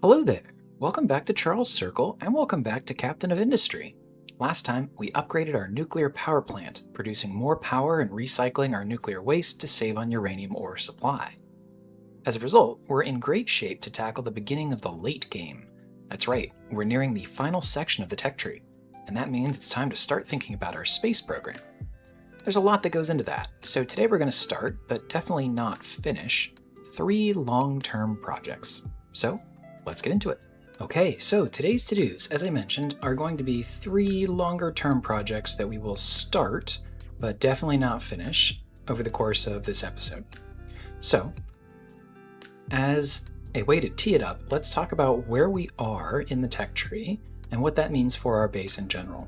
Hello there! Welcome back to Charles Circle, and welcome back to Captain of Industry. Last time, we upgraded our nuclear power plant, producing more power and recycling our nuclear waste to save on uranium ore supply. As a result, we're in great shape to tackle the beginning of the late game. That's right, we're nearing the final section of the tech tree, and that means it's time to start thinking about our space program. There's a lot that goes into that, so today we're going to start, but definitely not finish, 3 long-term projects. So, let's get into it. Okay, so today's to-dos, as I mentioned, are going to be 3 longer-term projects that we will start, but definitely not finish, over the course of this episode. So, as a way to tee it up, let's talk about where we are in the tech tree and what that means for our base in general.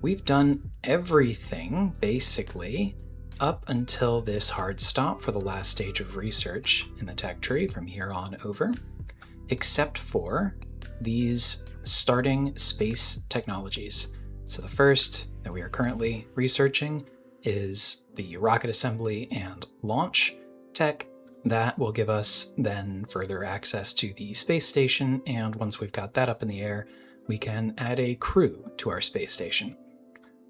We've done everything, basically, up until this hard stop for the last stage of research in the tech tree from here on over, except for these starting space technologies. So the first that we are currently researching is the rocket assembly and launch tech. That will give us then further access to the space station, and once we've got that up in the air, we can add a crew to our space station.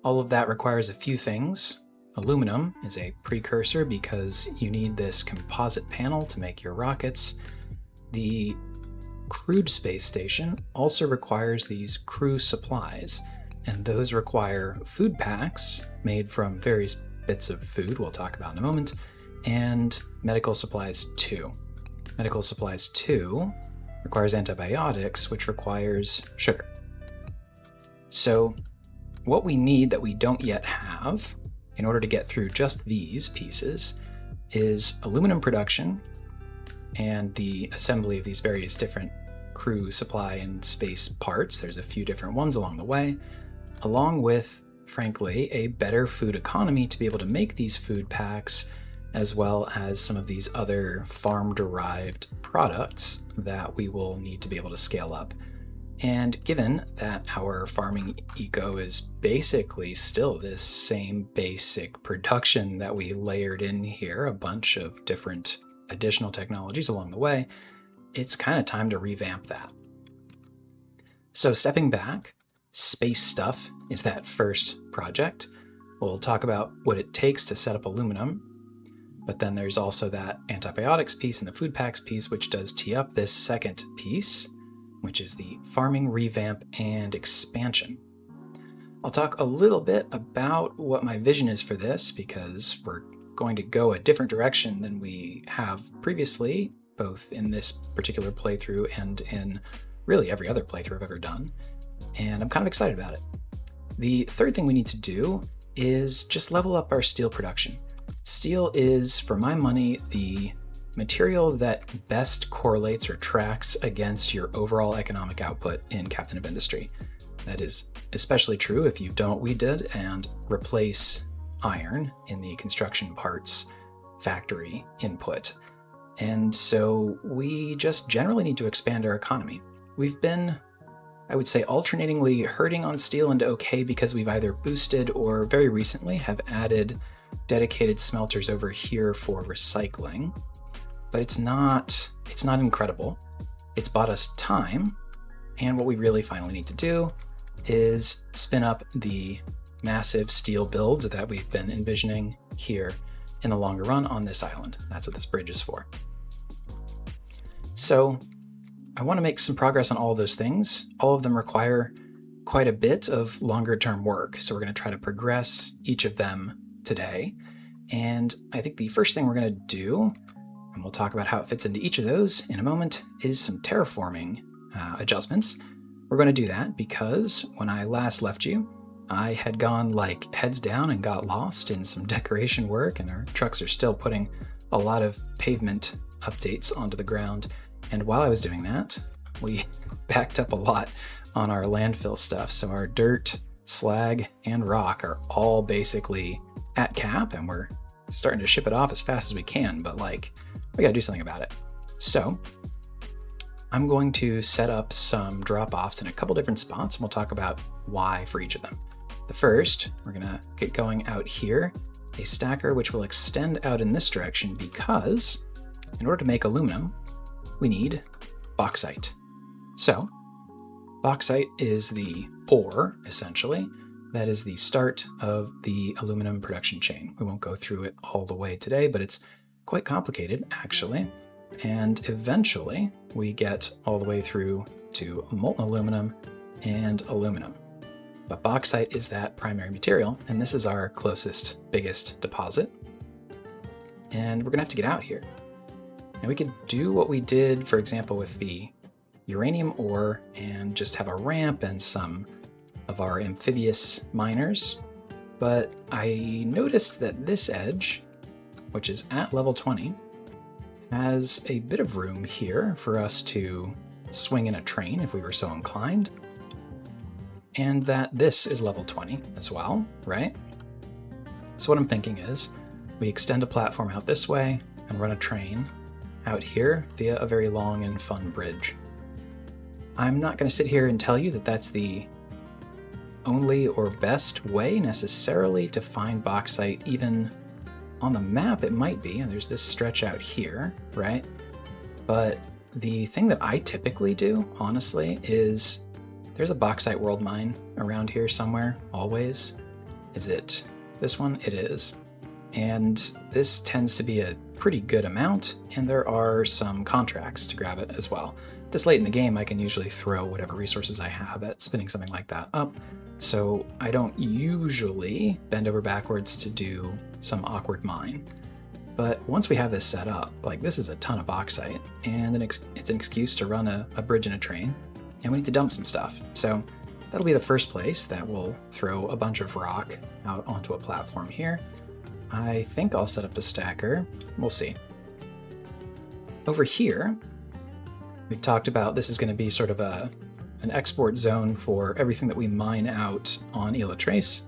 All of that requires a few things. Aluminum is a precursor because you need this composite panel to make your rockets. The crewed space station also requires these crew supplies, and those require food packs made from various bits of food we'll talk about in a moment, and medical supplies too. Medical supplies too requires antibiotics, which requires sugar. So what we need that we don't yet have in order to get through just these pieces is aluminum production and the assembly of these various different crew supply and space parts. There's a few different ones along the way, along with, frankly, a better food economy to be able to make these food packs, as well as some of these other farm-derived products that we will need to be able to scale up. And given that our farming eco is basically still this same basic production that we layered in here, a bunch of different additional technologies along the way, it's kind of time to revamp that. So stepping back, space stuff is that first project. We'll talk about what it takes to set up aluminum, but then there's also that antibiotics piece and the food packs piece, which does tee up this second piece, which is the farming, revamp, and expansion. I'll talk a little bit about what my vision is for this, because we're going to go a different direction than we have previously, both in this particular playthrough and in really every other playthrough I've ever done, and I'm kind of excited about it. The third thing we need to do is just level up our steel production. Steel is, for my money, the material that best correlates or tracks against your overall economic output in Captain of Industry. That is especially true if you've done what we did and replace iron in the construction parts factory input. And so we just generally need to expand our economy. We've been, I would say, alternatingly hurting on steel and okay because we've either boosted or very recently have added dedicated smelters over here for recycling. But it's not incredible. It's bought us time, and what we really finally need to do is spin up the massive steel builds that we've been envisioning here in the longer run on this island. That's what this bridge is for. So I want to make some progress on all of those things. All of them require quite a bit of longer term work, so we're going to try to progress each of them today. And I think the first thing we're going to do, and we'll talk about how it fits into each of those in a moment, is some terraforming adjustments. We're going to do that because when I last left you, I had gone like heads down and got lost in some decoration work, and our trucks are still putting a lot of pavement updates onto the ground. And while I was doing that, we backed up a lot on our landfill stuff. So our dirt, slag, and rock are all basically at cap, and we're starting to ship it off as fast as we can, but like, we gotta do something about it. So I'm going to set up some drop-offs in a couple different spots, and we'll talk about why for each of them. The first, we're gonna get going out here, a stacker which will extend out in this direction because in order to make aluminum, we need bauxite. So bauxite is the ore, essentially. That is the start of the aluminum production chain. We won't go through it all the way today, but it's quite complicated, actually. And eventually, we get all the way through to molten aluminum and aluminum. But bauxite is that primary material, and this is our closest, biggest deposit. And we're gonna have to get out here. And we could do what we did, for example, with the uranium ore and just have a ramp and some of our amphibious miners. But I noticed that this edge, which is at level 20, has a bit of room here for us to swing in a train if we were so inclined. And that this is level 20 as well, right? So what I'm thinking is we extend a platform out this way and run a train out here via a very long and fun bridge. I'm not going to sit here and tell you that that's the only or best way necessarily to find bauxite. Even on the map it might be, and there's this stretch out here, right? But the thing that I typically do, honestly, is there's a bauxite world mine around here somewhere, always. Is it this one? It is. And this tends to be a pretty good amount, and there are some contracts to grab it as well. This late in the game, I can usually throw whatever resources I have at spinning something like that up, so I don't usually bend over backwards to do some awkward mine. But once we have this set up, like this is a ton of bauxite, and it's an excuse to run a bridge and a train, and we need to dump some stuff. So that'll be the first place that we'll throw a bunch of rock out onto a platform here. I think I'll set up the stacker. We'll see. Over here, we've talked about this is going to be sort of an export zone for everything that we mine out on Islatres.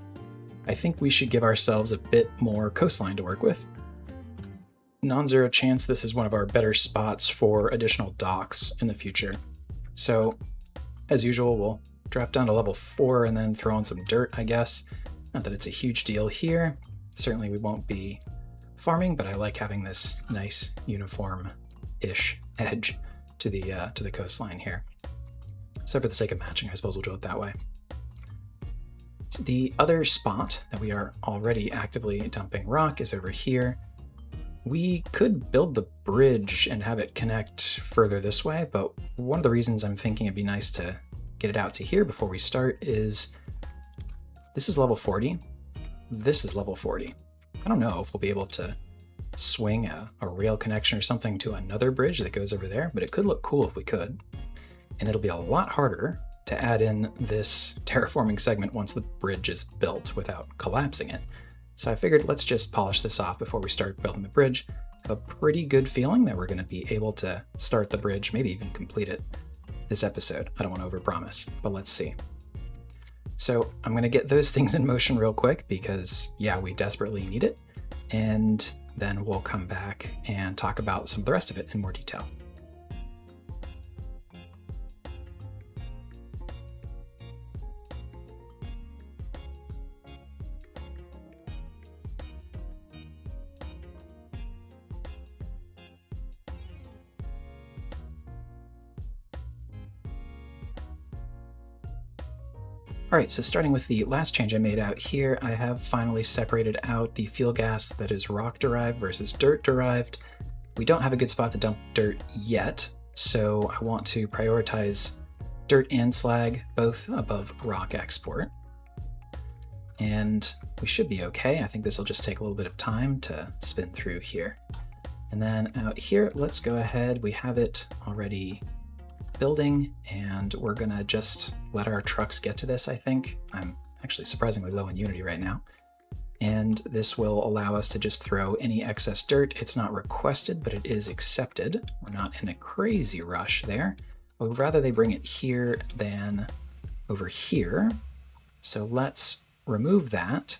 I think we should give ourselves a bit more coastline to work with. Non-zero chance this is one of our better spots for additional docks in the future. So, as usual, we'll drop down to level 4 and then throw on some dirt, I guess. Not that it's a huge deal here. Certainly we won't be farming, but I like having this nice uniform-ish edge to the coastline here. So for the sake of matching, I suppose we'll do it that way. So the other spot that we are already actively dumping rock is over here. We could build the bridge and have it connect further this way, but one of the reasons I'm thinking it'd be nice to get it out to here before we start is this is level 40. This is level 40. I don't know if we'll be able to swing a rail connection or something to another bridge that goes over there, but it could look cool if we could. And it'll be a lot harder to add in this terraforming segment once the bridge is built without collapsing it. So I figured let's just polish this off before we start building the bridge. I have a pretty good feeling that we're going to be able to start the bridge, maybe even complete it this episode. I don't want to overpromise, but let's see. So I'm going to get those things in motion real quick because, yeah, we desperately need it. And then we'll come back and talk about some of the rest of it in more detail. All right, so starting with the last change I made out here, I have finally separated out the fuel gas that is rock-derived versus dirt-derived. We don't have a good spot to dump dirt yet, so I want to prioritize dirt and slag, both above rock export. And we should be okay. I think this will just take a little bit of time to spin through here. And then out here, let's go ahead. We have it already building, and we're gonna just let our trucks get to this, I think. I'm actually surprisingly low in Unity right now. And this will allow us to just throw any excess dirt. It's not requested, but it is accepted. We're not in a crazy rush there. I would rather they bring it here than over here. So let's remove that,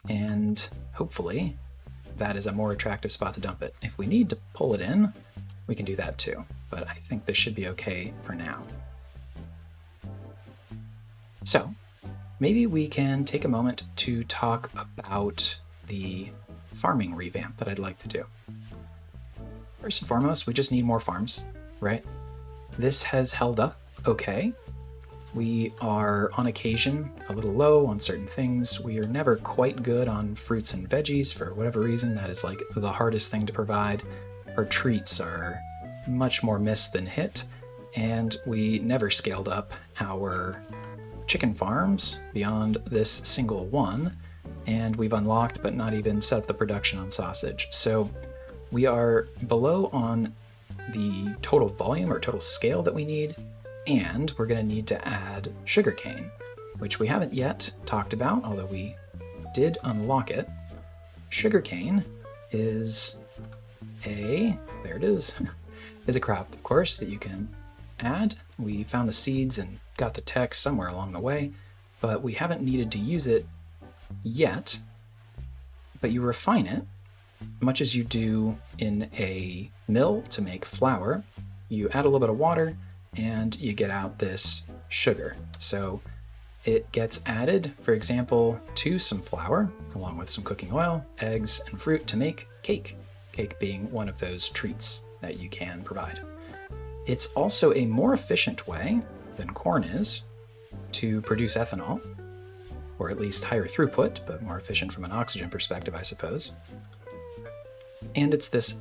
and hopefully that is a more attractive spot to dump it. If we need to pull it in, we can do that too, but I think this should be okay for now. So maybe we can take a moment to talk about the farming revamp that I'd like to do. First and foremost, we just need more farms, right? this has held up okay. We are on occasion a little low on certain things. We are never quite good on fruits and veggies for whatever reason. That is like the hardest thing to provide. Our treats are much more miss than hit, and we never scaled up our chicken farms beyond this single one, and we've unlocked but not even set up the production on sausage. So we are below on the total volume or total scale that we need, and we're going to need to add sugarcane, which we haven't yet talked about, although we did unlock it. Sugarcane is there it is, is a crop, of course, that you can add. We found the seeds and got the text somewhere along the way, but we haven't needed to use it yet. But you refine it, much as you do in a mill to make flour. You add a little bit of water, and you get out this sugar. So it gets added, for example, to some flour, along with some cooking oil, eggs, and fruit to make cake. Cake being one of those treats that you can provide. It's also a more efficient way than corn is to produce ethanol, or at least higher throughput, but more efficient from an oxygen perspective, I suppose. And it's this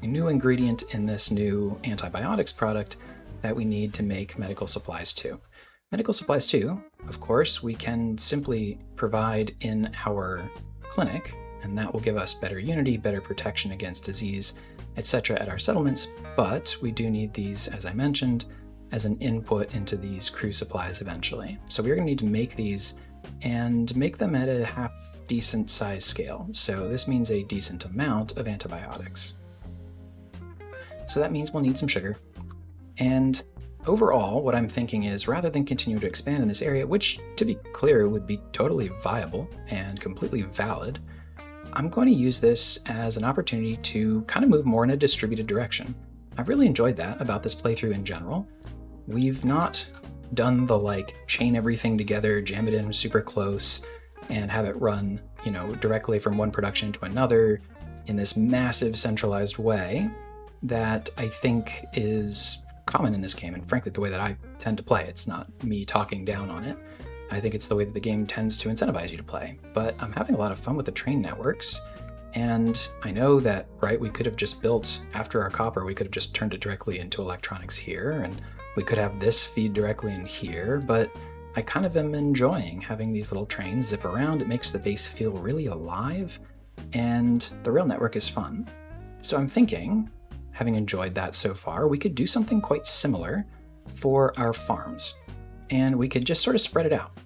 new ingredient in this new antibiotics product that we need to make medical supplies too. Medical supplies too, of course, we can simply provide in our clinic, and that will give us better unity, better protection against disease, etc. at our settlements, but we do need these, as I mentioned, as an input into these crew supplies eventually. So we're going to need to make these and make them at a half decent size scale. So this means a decent amount of antibiotics. So that means we'll need some sugar. And overall, what I'm thinking is, rather than continue to expand in this area, which, to be clear, would be totally viable and completely valid, I'm going to use this as an opportunity to kind of move more in a distributed direction. I've really enjoyed that about this playthrough in general. We've not done the chain everything together, jam it in super close, and have it run, directly from one production to another in this massive centralized way that I think is common in this game, and frankly the way that I tend to play. It's not me talking down on it. I think it's the way that the game tends to incentivize you to play. But I'm having a lot of fun with the train networks, and I know that, right, we could have just built, after our copper, we could have just turned it directly into electronics here, and we could have this feed directly in here, but I kind of am enjoying having these little trains zip around. It makes the base feel really alive, and the rail network is fun. So I'm thinking, having enjoyed that so far, we could do something quite similar for our farms. And we could just sort of spread it out.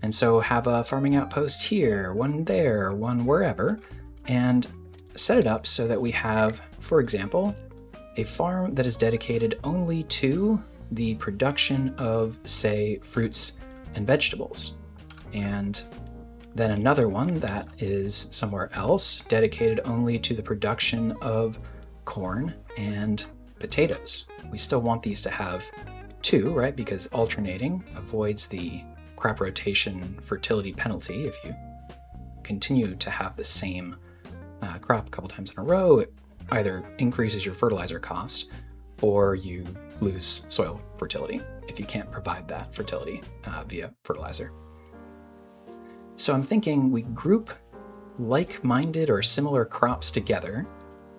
And so have a farming outpost here, one there, one wherever, and set it up so that we have, for example, a farm that is dedicated only to the production of, say, fruits and vegetables. And then another one that is somewhere else, dedicated only to the production of corn and potatoes. We still want these to have two, right? Because alternating avoids the crop rotation fertility penalty. If you continue to have the same crop a couple times in a row, it either increases your fertilizer cost or you lose soil fertility if you can't provide that fertility via fertilizer. So I'm thinking we group like-minded or similar crops together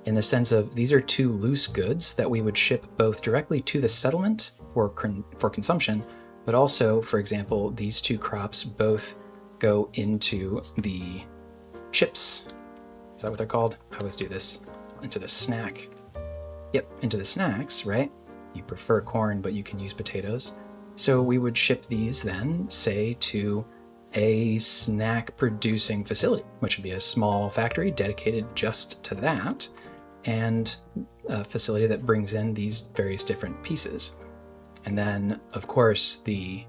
in the sense of these are two loose goods that we would ship both directly to the settlement for consumption, but also, for example, these two crops both go into the chips. Is that what they're called? I always do this. Into the snack. Yep, into the snacks, right? You prefer corn, but you can use potatoes. So we would ship these then, say, to a snack producing facility, which would be a small factory dedicated just to that, and a facility that brings in these various different pieces. And then, of course, the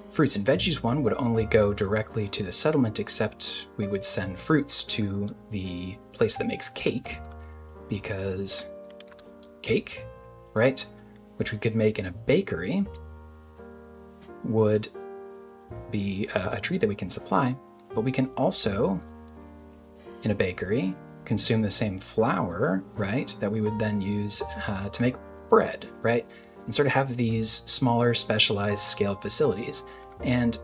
fruits and veggies one would only go directly to the settlement, except we would send fruits to the place that makes cake, because cake, right, which we could make in a bakery, would be a treat that we can supply, but we can also, in a bakery, consume the same flour, right, that we would then use to make bread, right? And sort of have these smaller, specialized scaled facilities. And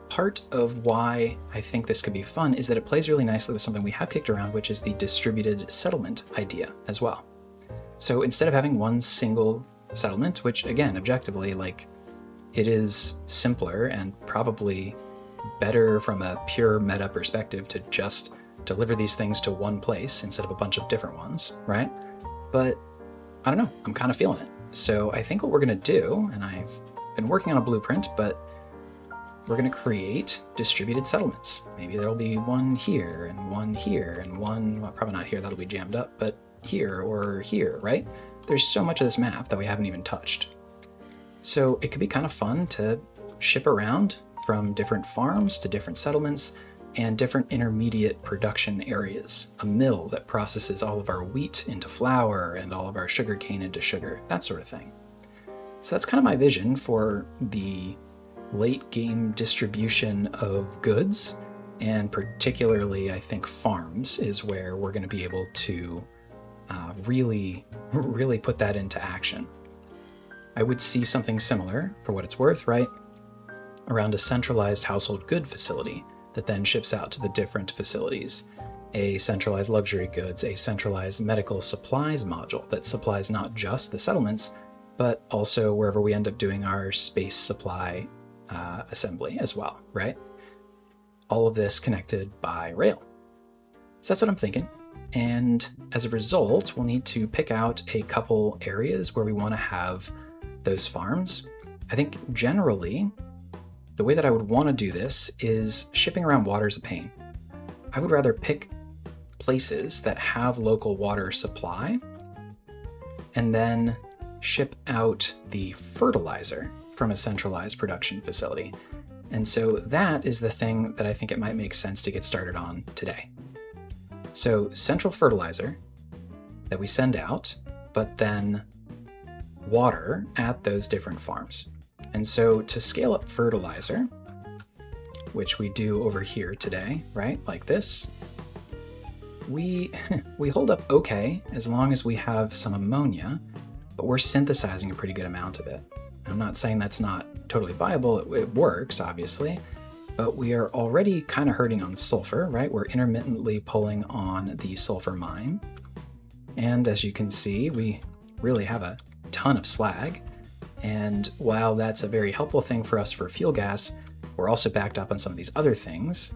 part of why I think this could be fun is that it plays really nicely with something we have kicked around, which is the distributed settlement idea as well. So instead of having one single settlement, which again, objectively, like, it is simpler and probably better from a pure meta perspective to just deliver these things to one place instead of a bunch of different ones, right? But I don't know, I'm kind of feeling it. So I think what we're going to do, and I've been working on a blueprint, but we're going to create distributed settlements. Maybe there'll be one here and one, well, probably not here, that'll be jammed up, but here or here, right? There's so much of this map that we haven't even touched. So it could be kind of fun to ship around from different farms to different settlements and different intermediate production areas. A mill that processes all of our wheat into flour and all of our sugar cane into sugar, that sort of thing. So that's kind of my vision for the late game distribution of goods, and particularly I think farms is where we're going to be able to really put that into action. I would see something similar, for what it's worth, right, around a centralized household good facility that then ships out to the different facilities. A centralized luxury goods, a centralized medical supplies module that supplies not just the settlements, but also wherever we end up doing our space supply assembly as well, right? All of this connected by rail. So that's what I'm thinking. And as a result, we'll need to pick out a couple areas where we want to have those farms. I think generally, the way that I would want to do this is shipping around water is a pain. I would rather pick places that have local water supply and then ship out the fertilizer from a centralized production facility. And so that is the thing that I think it might make sense to get started on today. So central fertilizer that we send out, but then water at those different farms. And so to scale up fertilizer, which we do over here today, right, like this, we hold up okay as long as we have some ammonia, but we're synthesizing a pretty good amount of it. I'm not saying that's not totally viable, it works, obviously, but we are already kind of hurting on sulfur, right? We're intermittently pulling on the sulfur mine. And as you can see, we really have a ton of slag. And while that's a very helpful thing for us for fuel gas, we're also backed up on some of these other things.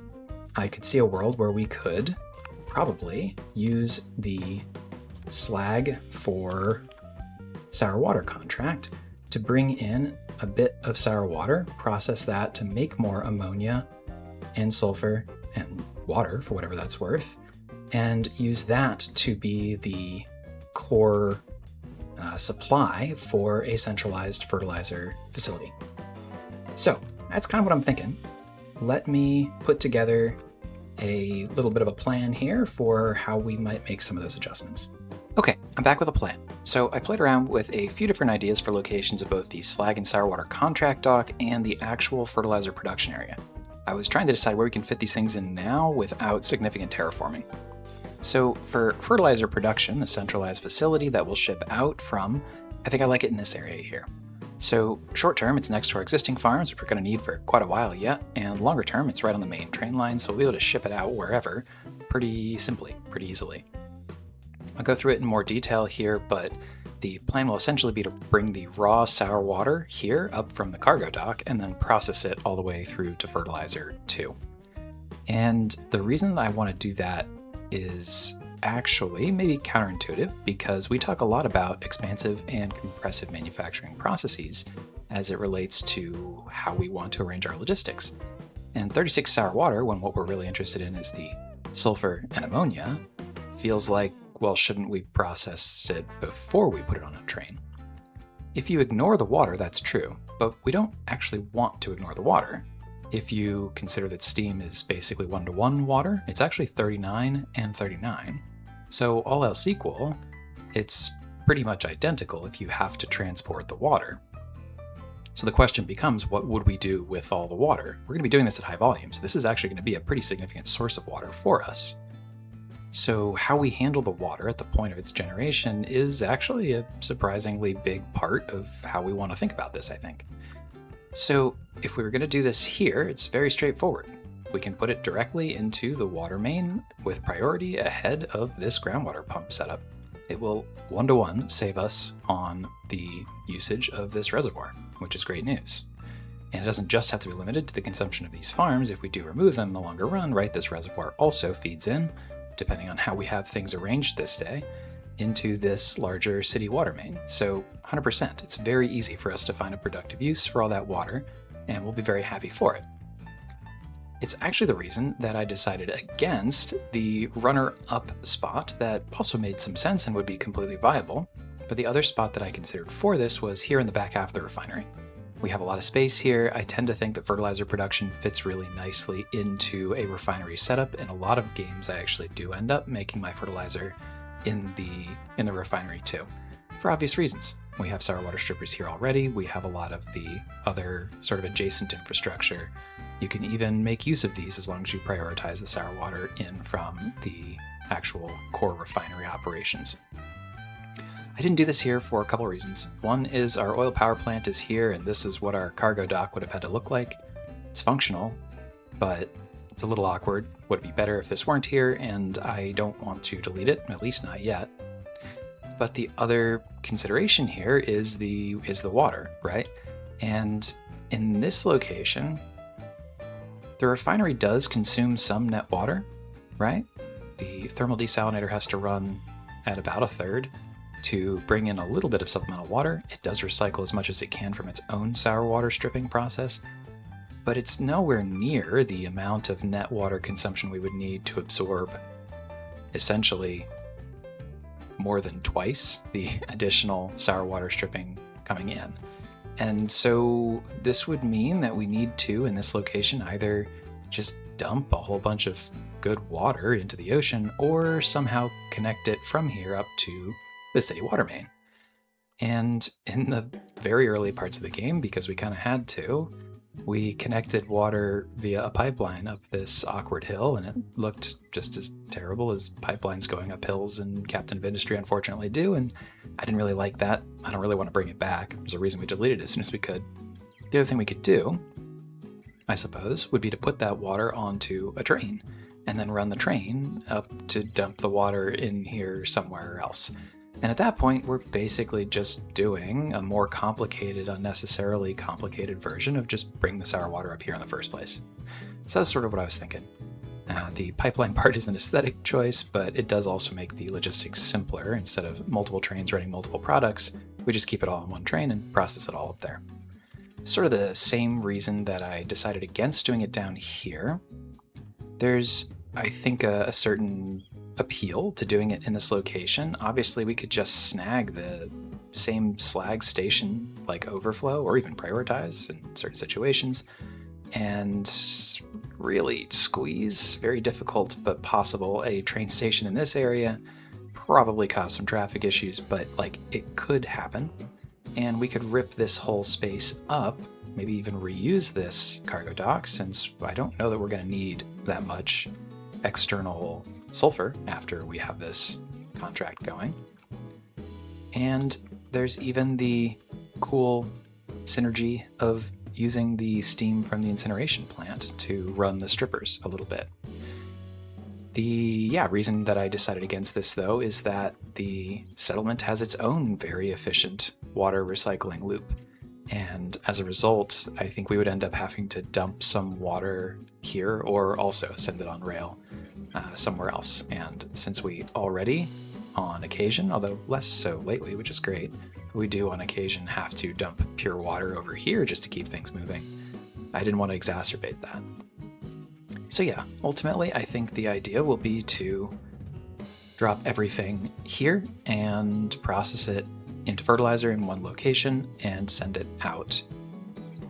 I could see a world where we could probably use the slag for sour water contract to bring in a bit of sour water, process that to make more ammonia and sulfur and water for whatever that's worth, and use that to be the core supply for a centralized fertilizer facility. So that's kind of what I'm thinking. Let me put together a little bit of a plan here for how we might make some of those adjustments. Okay, I'm back with a plan. So I played around with a few different ideas for locations of both the slag and sour water contract dock and the actual fertilizer production area. I was trying to decide where we can fit these things in now without significant terraforming. So for fertilizer production, the centralized facility that we'll ship out from, I think I like it in this area here. So short term, it's next to our existing farms, which we're going to need for quite a while yet, and longer term, it's right on the main train line, so we'll be able to ship it out wherever pretty simply, pretty easily. I'll go through it in more detail here, but the plan will essentially be to bring the raw sour water here up from the cargo dock and then process it all the way through to fertilizer too. And the reason that I want to do that is actually maybe counterintuitive, because we talk a lot about expansive and compressive manufacturing processes as it relates to how we want to arrange our logistics. And 36 sour water, when what we're really interested in is the sulfur and ammonia, feels like, well, shouldn't we process it before we put it on a train? If you ignore the water, that's true, but we don't actually want to ignore the water. If you consider that steam is basically 1-to-1 water, it's actually 39 and 39. So all else equal, it's pretty much identical if you have to transport the water. So the question becomes, what would we do with all the water? We're going to be doing this at high volume, so this is actually going to be a pretty significant source of water for us. So how we handle the water at the point of its generation is actually a surprisingly big part of how we want to think about this, I think. So if we were going to do this here, it's very straightforward. We can put it directly into the water main with priority ahead of this groundwater pump setup. It will one-to-one save us on the usage of this reservoir, which is great news. And it doesn't just have to be limited to the consumption of these farms. If we do remove them in the longer run, right, this reservoir also feeds in, depending on how we have things arranged this day, into this larger city water main. So 100%, it's very easy for us to find a productive use for all that water, and we'll be very happy for it. It's actually the reason that I decided against the runner-up spot that also made some sense and would be completely viable, but the other spot that I considered for this was here in the back half of the refinery. We have a lot of space here. I tend to think that fertilizer production fits really nicely into a refinery setup. In a lot of games, I actually do end up making my fertilizer in the refinery too, for obvious reasons. We have sour water strippers here already. We have a lot of the other sort of adjacent infrastructure. You can even make use of these as long as you prioritize the sour water in from the actual core refinery operations. I didn't do this here for a couple reasons. One is our oil power plant is here, and this is what our cargo dock would have had to look like. It's functional, but it's a little awkward. Would it be better if this weren't here? And I don't want to delete it, at least not yet. But the other consideration here is the water, right? And in this location, the refinery does consume some net water, right? The thermal desalinator has to run at about a third to bring in a little bit of supplemental water. It does recycle as much as it can from its own sour water stripping process, but it's nowhere near the amount of net water consumption we would need to absorb essentially more than twice the additional sour water stripping coming in. And so this would mean that we need to, in this location, either just dump a whole bunch of good water into the ocean or somehow connect it from here up to the city water main. And in the very early parts of the game, because we kind of had to, we connected water via a pipeline up this awkward hill, and it looked just as terrible as pipelines going up hills in Captain of Industry unfortunately do, and I didn't really like that. I don't really want to bring it back. There's a reason we deleted it as soon as we could. The other thing we could do, I suppose, would be to put that water onto a train and then run the train up to dump the water in here somewhere else. And at that point, we're basically just doing a more complicated, unnecessarily complicated version of just bring the sour water up here in the first place. So that's sort of what I was thinking. The pipeline part is an aesthetic choice, but it does also make the logistics simpler. Instead of multiple trains running multiple products, we just keep it all in one train and process it all up there. Sort of the same reason that I decided against doing it down here. There's, I think, a certain appeal to doing it in this location. Obviously, we could just snag the same slag station like overflow or even prioritize in certain situations and really squeeze, very difficult but possible, a train station in this area. Probably cause some traffic issues, but like it could happen. And we could rip this whole space up, maybe even reuse this cargo dock, since I don't know that we're going to need that much external sulfur after we have this contract going. And there's even the cool synergy of using the steam from the incineration plant to run the strippers a little bit. The reason that I decided against this, though, is that the settlement has its own very efficient water recycling loop. And as a result, I think we would end up having to dump some water here or also send it on rail somewhere else. And since we already, on occasion, although less so lately, which is great, we do on occasion have to dump pure water over here just to keep things moving, I didn't want to exacerbate that. So yeah, ultimately, I think the idea will be to drop everything here and process it into fertilizer in one location and send it out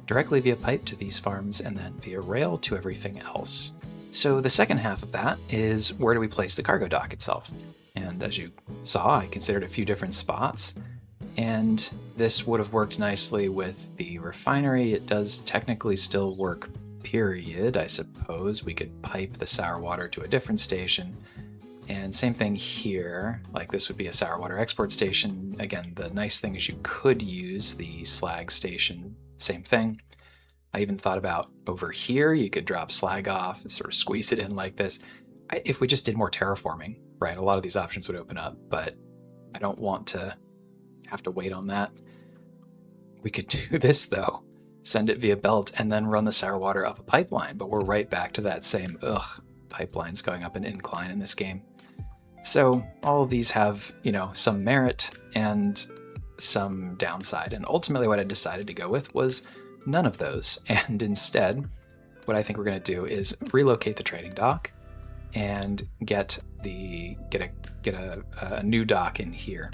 directly via pipe to these farms and then via rail to everything else. So the second half of that is, where do we place the cargo dock itself? And as you saw, I considered a few different spots, and this would have worked nicely with the refinery. It does technically still work, period. I suppose we could pipe the sour water to a different station And same thing here, like this would be a sour water export station. Again, the nice thing is you could use the slag station, same thing. I even thought about over here, you could drop slag off and sort of squeeze it in like this. If we just did more terraforming, right, a lot of these options would open up, but I don't want to have to wait on that. We could do this though, send it via belt and then run the sour water up a pipeline, but we're right back to that same, pipelines going up an incline in this game. So all of these have, some merit and some downside. And ultimately what I decided to go with was none of those. And instead, what I think we're going to do is relocate the trading dock and get a new dock in here.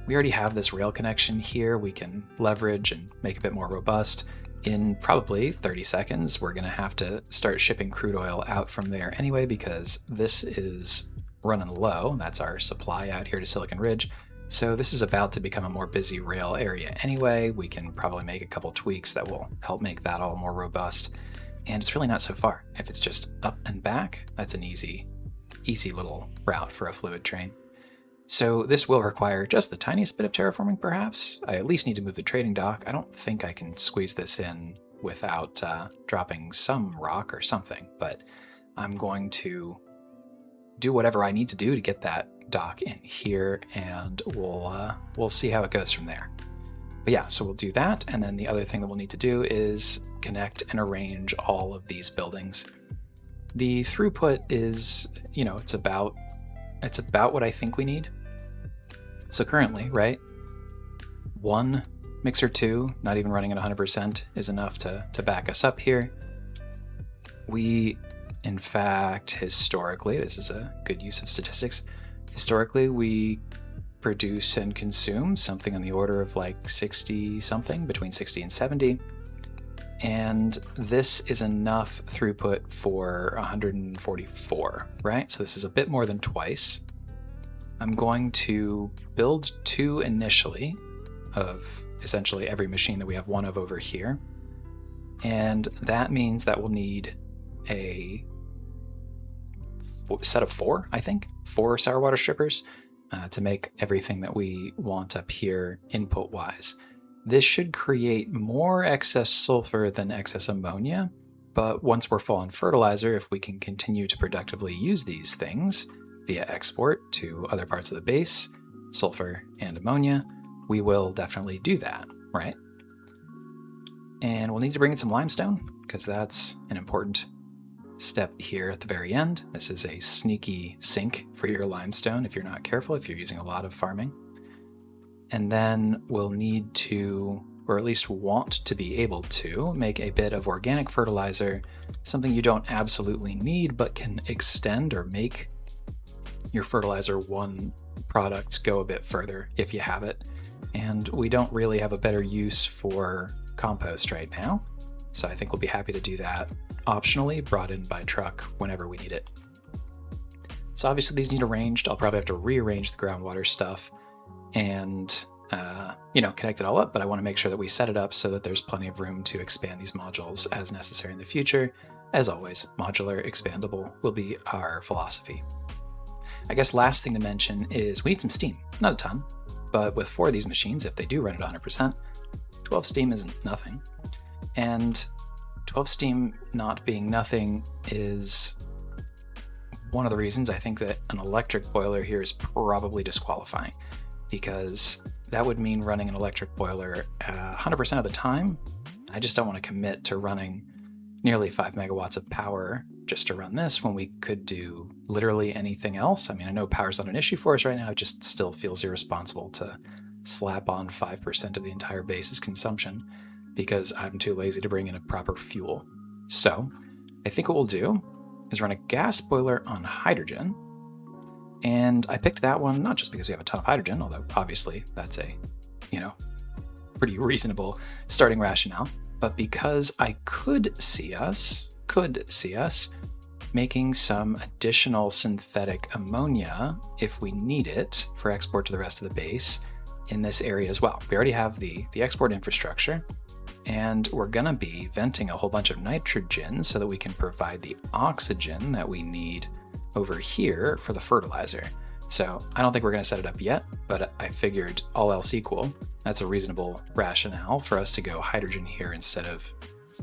We already have this rail connection here we can leverage and make a bit more robust. In probably 30 seconds, we're going to have to start shipping crude oil out from there anyway, because this is running low. That's our supply out here to Silicon Ridge. So this is about to become a more busy rail area anyway. We can probably make a couple tweaks that will help make that all more robust. And it's really not so far. If it's just up and back, that's an easy little route for a fluid train. So this will require just the tiniest bit of terraforming, perhaps. I at least need to move the trading dock. I don't think I can squeeze this in without dropping some rock or something, but I'm going to do whatever I need to do to get that dock in here, and we'll see how it goes from there. But yeah, so we'll do that, and then the other thing that we'll need to do is connect and arrange all of these buildings. The throughput is, it's about what I think we need. So currently, right, 1 mixer 2, not even running at 100%, is enough to back us up here. We, in fact, historically, this is a good use of statistics, historically we produce and consume something on the order of like 60 something, between 60 and 70. And this is enough throughput for 144, right? So this is a bit more than twice. I'm going to build 2 initially of essentially every machine that we have 1 of over here. And that means that we'll need a set of 4, I think, 4 sour water strippers to make everything that we want up here input-wise. This should create more excess sulfur than excess ammonia, but once we're full on fertilizer, if we can continue to productively use these things via export to other parts of the base, sulfur and ammonia, we will definitely do that, right? And we'll need to bring in some limestone, because that's an important step here at the very end. This is a sneaky sink for your limestone if you're not careful, if you're using a lot of farming. And then we'll need to, or at least want to be able to, make a bit of organic fertilizer, something you don't absolutely need, but can extend or make your fertilizer 1 product go a bit further if you have it. And we don't really have a better use for compost right now, so I think we'll be happy to do that optionally, brought in by truck whenever we need it. So obviously these need arranged. I'll probably have to rearrange the groundwater stuff and connect it all up, but I want to make sure that we set it up so that there's plenty of room to expand these modules as necessary in the future. As always, modular, expandable will be our philosophy. I guess last thing to mention is we need some steam. Not a ton, but with 4 of these machines, if they do run at 100%, 12 steam isn't nothing. And 12 steam not being nothing is one of the reasons I think that an electric boiler here is probably disqualifying, because that would mean running an electric boiler 100% of the time. I just don't want to commit to running nearly 5 megawatts of power just to run this when we could do literally anything else. I mean, I know power's not an issue for us right now, it just still feels irresponsible to slap on 5% of the entire base's consumption because I'm too lazy to bring in a proper fuel. So I think what we'll do is run a gas boiler on hydrogen. And I picked that one not just because we have a ton of hydrogen, although obviously that's a, pretty reasonable starting rationale, but because I could see us making some additional synthetic ammonia if we need it for export to the rest of the base in this area as well. We already have the export infrastructure, and we're gonna be venting a whole bunch of nitrogen so that we can provide the oxygen that we need over here for the fertilizer. So I don't think we're going to set it up yet, but I figured all else equal, that's a reasonable rationale for us to go hydrogen here instead of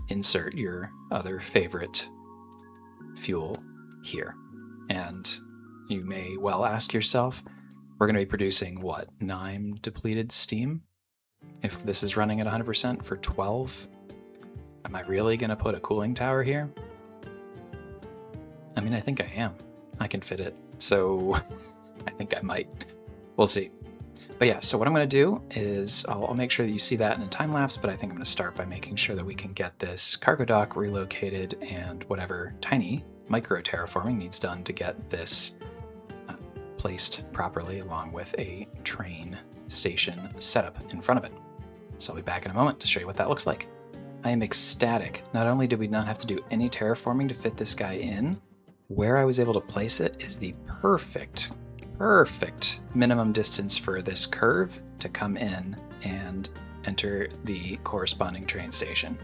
insert your other favorite fuel here. And you may well ask yourself, we're going to be producing what, 9 depleted steam? If this is running at 100% for 12, am I really going to put a cooling tower here? I mean, I think I am. I can fit it, so I think I might. We'll see. But yeah, so what I'm going to do is I'll make sure that you see that in a time lapse, but I think I'm going to start by making sure that we can get this cargo dock relocated and whatever tiny micro terraforming needs done to get this placed properly along with a train station setup in front of it. So I'll be back in a moment to show you what that looks like. I am ecstatic. Not only did we not have to do any terraforming to fit this guy in, where I was able to place it is the perfect minimum distance for this curve to come in and enter the corresponding train station.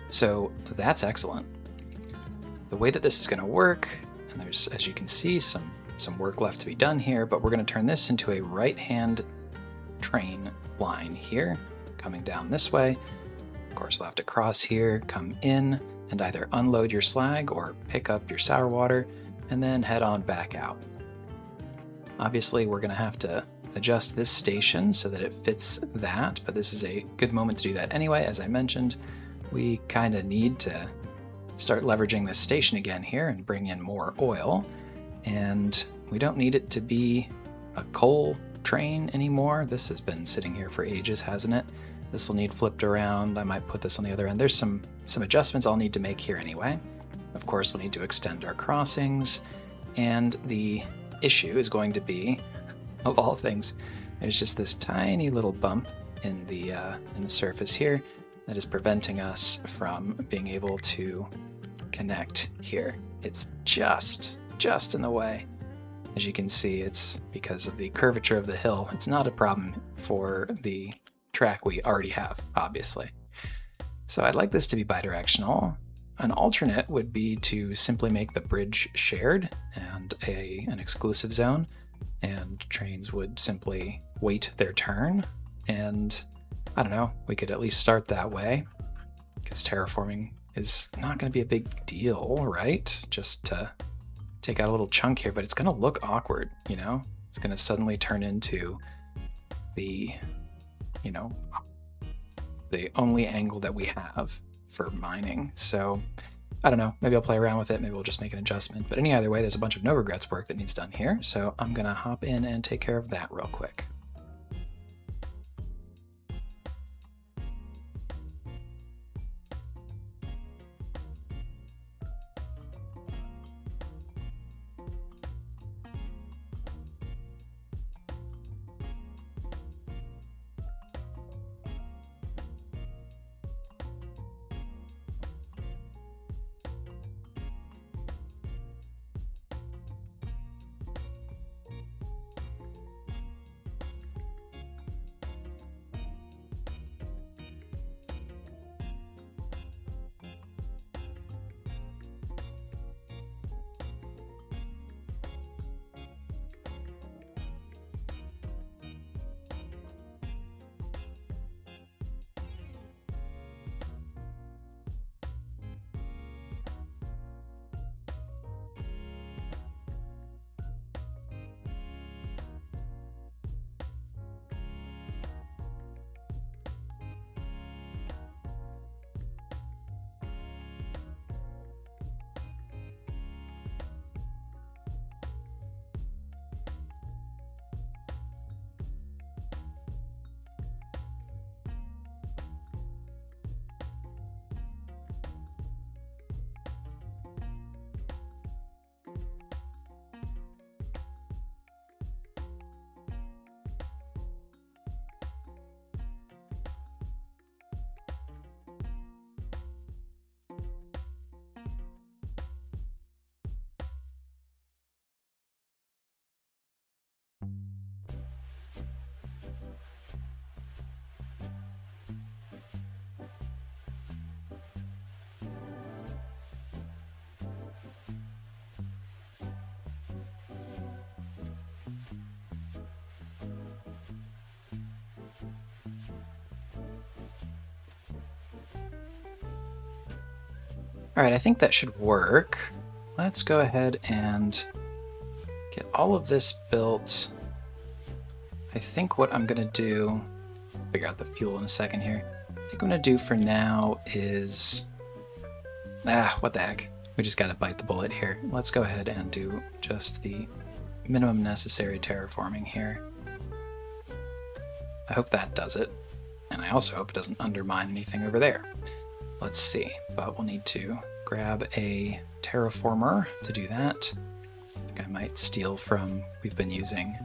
So that's excellent. The way that this is going to work, and there's, as you can see, some work left to be done here, but we're going to turn this into a right-hand train line here, coming down this way. Of course, we'll have to cross here, come in, and either unload your slag or pick up your sour water, and then head on back out. Obviously, we're going to have to adjust this station so that it fits that, but this is a good moment to do that anyway. As I mentioned, we kind of need to start leveraging this station again here and bring in more oil, and we don't need it to be a coal train anymore. This has been sitting here for ages, hasn't it? This will need flipped around. I might put this on the other end. There's some adjustments I'll need to make here anyway. Of course, we'll need to extend our crossings, and the issue is going to be, of all things, there's just this tiny little bump in the surface here that is preventing us from being able to connect here. It's just in the way. As you can see, it's because of the curvature of the hill. It's not a problem for the track we already have, obviously. So I'd like this to be bidirectional. An alternate would be to simply make the bridge shared and an exclusive zone, and trains would simply wait their turn. And I don't know, we could at least start that way, because terraforming is not going to be a big deal, right? Just to take out a little chunk here, but it's going to look awkward, you know? It's going to suddenly turn into the, you know, the only angle that we have for mining. So I don't know, maybe I'll play around with it, maybe we'll just make an adjustment. But any either way, there's a bunch of no regrets work that needs done here, so I'm gonna hop in and take care of that real quick. All right, I think that should work. Let's go ahead and get all of this built. I think what I'm gonna do, figure out the fuel in a second here. I think what I'm gonna do for now is, what the heck? We just gotta bite the bullet here. Let's go ahead and do just the minimum necessary terraforming here. I hope that does it. And I also hope it doesn't undermine anything over there. Let's see, but we'll need to grab a terraformer to do that. I think I might steal from, we've been using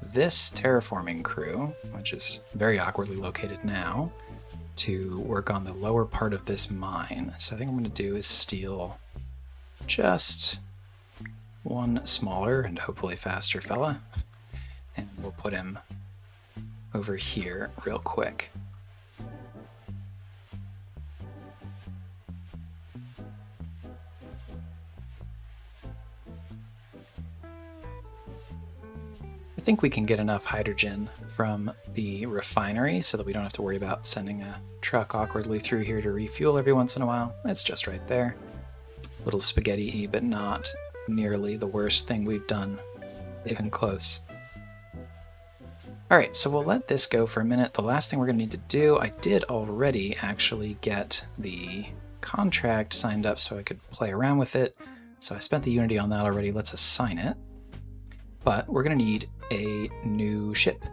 this terraforming crew, which is very awkwardly located now, to work on the lower part of this mine. So I think what I'm going to do is steal just one smaller and hopefully faster fella, and we'll put him over here real quick. I think we can get enough hydrogen from the refinery so that we don't have to worry about sending a truck awkwardly through here to refuel every once in a while. It's just right there. Little spaghetti-y, but not nearly the worst thing we've done. Even close. Alright, so we'll let this go for a minute. The last thing we're going to need to do, I did already actually get the contract signed up so I could play around with it. So I spent the Unity on that already. Let's assign it. But we're going to need a new ship.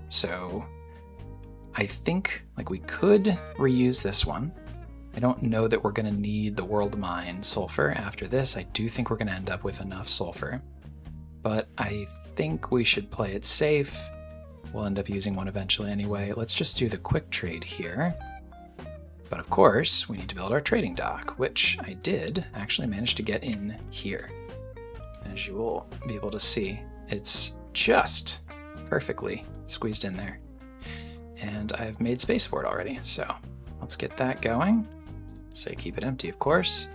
So I think we could reuse this one. I don't know that we're going to need the world mine sulfur after this. I do think we're going to end up with enough sulfur. But I think we should play it safe. We'll end up using one eventually anyway. Let's just do the quick trade here. But of course, we need to build our trading dock, which I did actually manage to get in here. As you will be able to see, it's just perfectly squeezed in there. And I've made space for it already, so let's get that going. So you keep it empty, of course.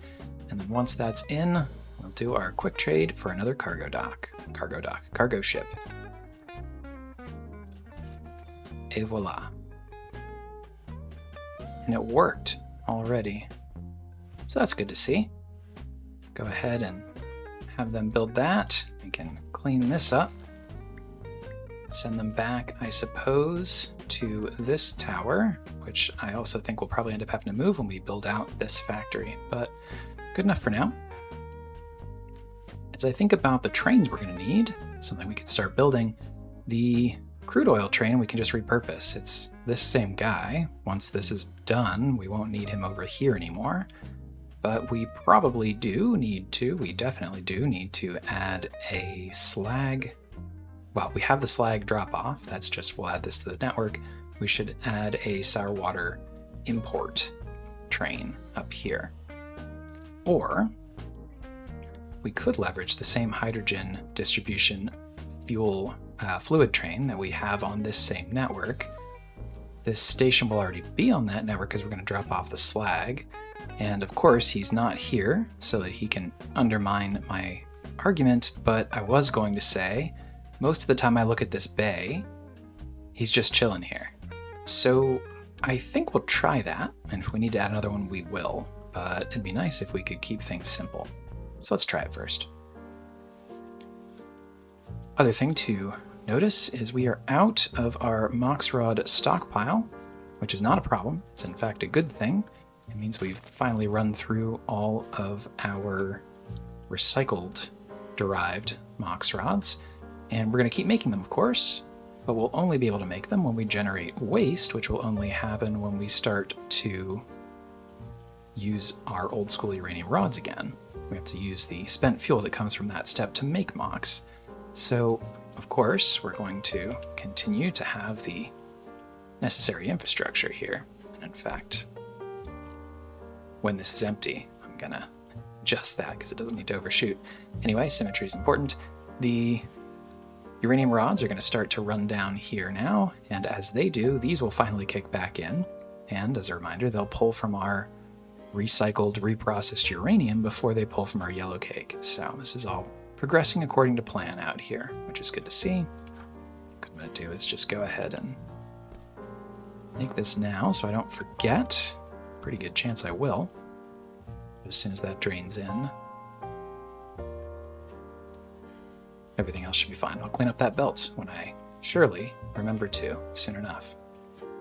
And then once that's in, we'll do our quick trade for another cargo ship. Et voila. And it worked already. So that's good to see. Go ahead and have them build that. We can clean this up. Send them back, I suppose, to this tower, which I also think we'll probably end up having to move when we build out this factory, but good enough for now. As I think about the trains we're going to need, something we could start building, the crude oil train we can just repurpose. It's this same guy. Once this is done, we won't need him over here anymore. But we probably do need to, we definitely do need to add a slag. Well, we have the slag drop off. That's just, we'll add this to the network. We should add a sour water import train up here. Or we could leverage the same hydrogen distribution fuel fluid train that we have on this same network. This station will already be on that network because we're going to drop off the slag. And of course, he's not here so that he can undermine my argument, but I was going to say, most of the time I look at this bay, he's just chilling here. So I think we'll try that, and if we need to add another one, we will, but it'd be nice if we could keep things simple. So let's try it first. Other thing to notice is we are out of our Mox Rod stockpile, which is not a problem. It's in fact a good thing. It means we've finally run through all of our recycled derived Mox Rods, and we're going to keep making them, of course, but we'll only be able to make them when we generate waste, which will only happen when we start to use our old school uranium rods again. We have to use the spent fuel that comes from that step to make Mox. So, of course, we're going to continue to have the necessary infrastructure here. And in fact, when this is empty, I'm gonna adjust that because it doesn't need to overshoot. Anyway, symmetry is important. The uranium rods are going to start to run down here now, and as they do, these will finally kick back in. And as a reminder, they'll pull from our recycled, reprocessed uranium before they pull from our yellow cake. So this is all progressing according to plan out here, which is good to see. What I'm going to do is just go ahead and make this now so I don't forget. Pretty good chance I will. as soon as that drains in. Everything else should be fine. I'll clean up that belt when I surely remember to soon enough.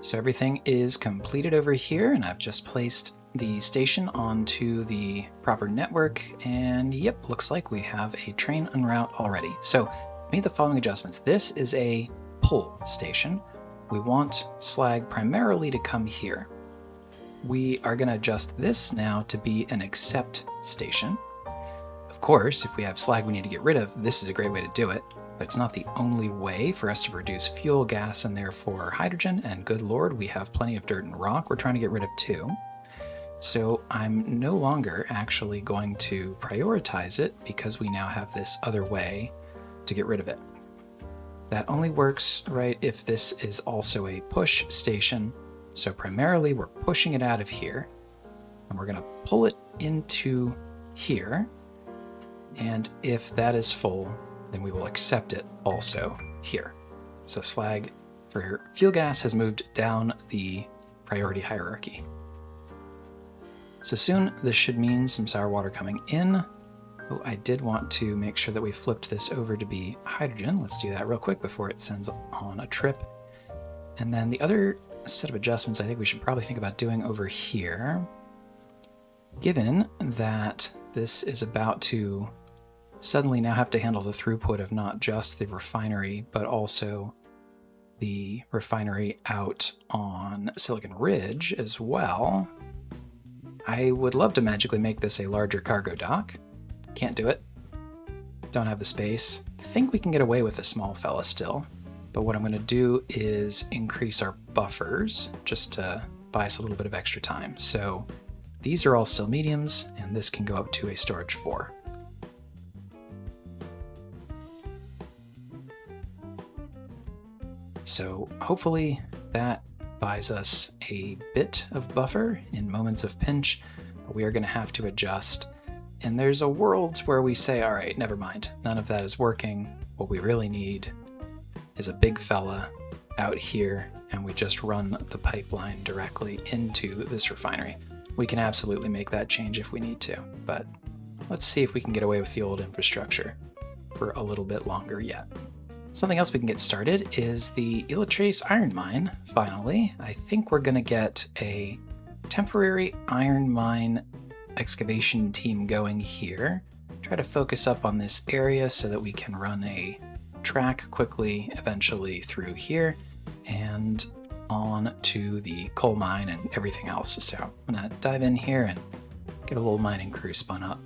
So everything is completed over here, and I've just placed the station onto the proper network, and yep, looks like we have a train en route already. So made the following adjustments. This is a pull station. We want Slag primarily to come here. We are going to adjust this now to be an accept station. Of course, if we have Slag we need to get rid of, this is a great way to do it, but it's not the only way for us to produce fuel, gas, and therefore hydrogen, and good lord, we have plenty of dirt and rock we're trying to get rid of too. So I'm no longer actually going to prioritize it because we now have this other way to get rid of it. That only works, right, if this is also a push station. So primarily we're pushing it out of here, and we're going to pull it into here. And if that is full, then we will accept it also here. So Slag for fuel gas has moved down the priority hierarchy. So soon this should mean some sour water coming in. Oh, I did want to make sure that we flipped this over to be hydrogen. Let's do that real quick before it sends on a trip. And then the other set of adjustments I think we should probably think about doing over here, given that this is about to suddenly now have to handle the throughput of not just the refinery, but also the refinery out on Silicon Ridge as well. I would love to magically make this a larger cargo dock. Can't do it. Don't have the space. Think we can get away with a small fella still, but what I'm going to do is increase our buffers just to buy us a little bit of extra time. So these are all still mediums, and this can go up to a storage 4. So hopefully that buys us a bit of buffer in moments of pinch, but we are going to have to adjust. And there's a world where we say, all right, never mind, none of that is working. What we really need is a big fella out here, and we just run the pipeline directly into this refinery. We can absolutely make that change if we need to, but let's see if we can get away with the old infrastructure for a little bit longer yet. Something else we can get started is the Islatres iron mine, finally. I think we're going to get a temporary iron mine excavation team going here. Try to focus up on this area so that we can run a track quickly, eventually through here, and on to the coal mine and everything else. So I'm going to dive in here and get a little mining crew spun up.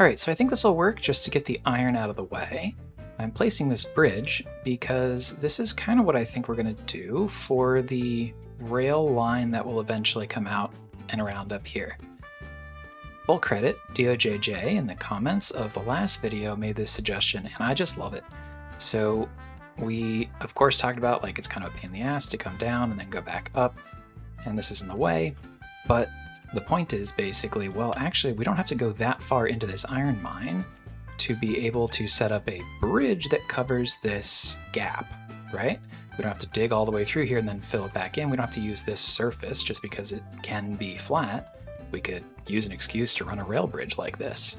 Alright, so I think this will work just to get the iron out of the way. I'm placing this bridge because this is kind of what I think we're going to do for the rail line that will eventually come out and around up here. Full credit, DOJJ in the comments of the last video made this suggestion, and I just love it. So we, of course, talked about like it's kind of a pain in the ass to come down and then go back up, and this is in the way, but the point is basically, well, actually, we don't have to go that far into this iron mine to be able to set up a bridge that covers this gap, right? We don't have to dig all the way through here and then fill it back in. We don't have to use this surface just because it can be flat. We could use an excuse to run a rail bridge like this.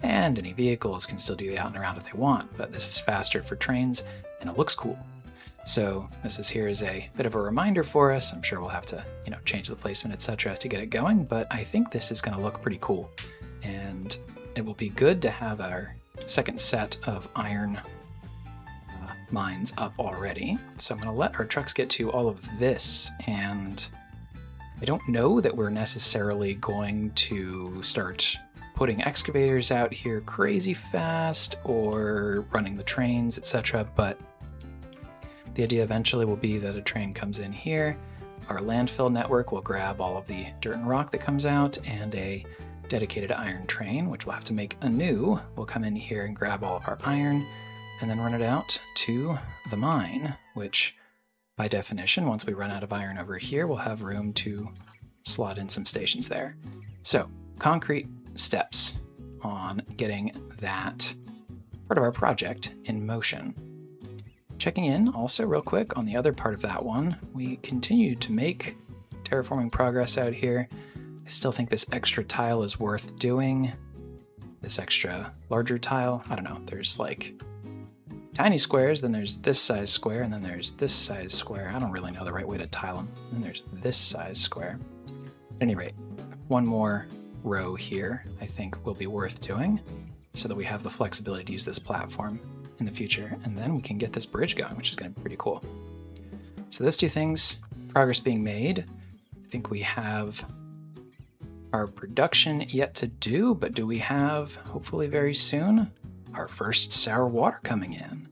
And any vehicles can still do the out and around if they want, but this is faster for trains and it looks cool. So this is here as a bit of a reminder for us. I'm sure we'll have to, change the placement, etc. to get it going, but I think this is going to look pretty cool. And it will be good to have our second set of iron mines up already. So I'm going to let our trucks get to all of this, and I don't know that we're necessarily going to start putting excavators out here crazy fast or running the trains, etc. But the idea eventually will be that a train comes in here, our landfill network will grab all of the dirt and rock that comes out, and a dedicated iron train, which we'll have to make anew, will come in here and grab all of our iron and then run it out to the mine, which by definition, once we run out of iron over here, we'll have room to slot in some stations there. So, concrete steps on getting that part of our project in motion. Checking in also real quick on the other part of that one, we continue to make terraforming progress out here. I still think this extra tile is worth doing. This extra larger tile, I don't know, there's like tiny squares, then there's this size square, and then there's this size square. I don't really know the right way to tile them. And then there's this size square. At any rate, one more row here I think will be worth doing so that we have the flexibility to use this platform in the future, and then we can get this bridge going, which is going to be pretty cool. So those two things, progress being made. I think we have our production yet to do, but do we have, hopefully very soon, our first sour water coming in?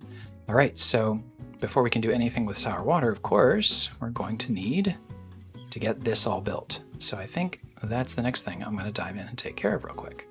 All right, so before we can do anything with sour water, of course, we're going to need to get this all built. So I think that's the next thing I'm going to dive in and take care of real quick.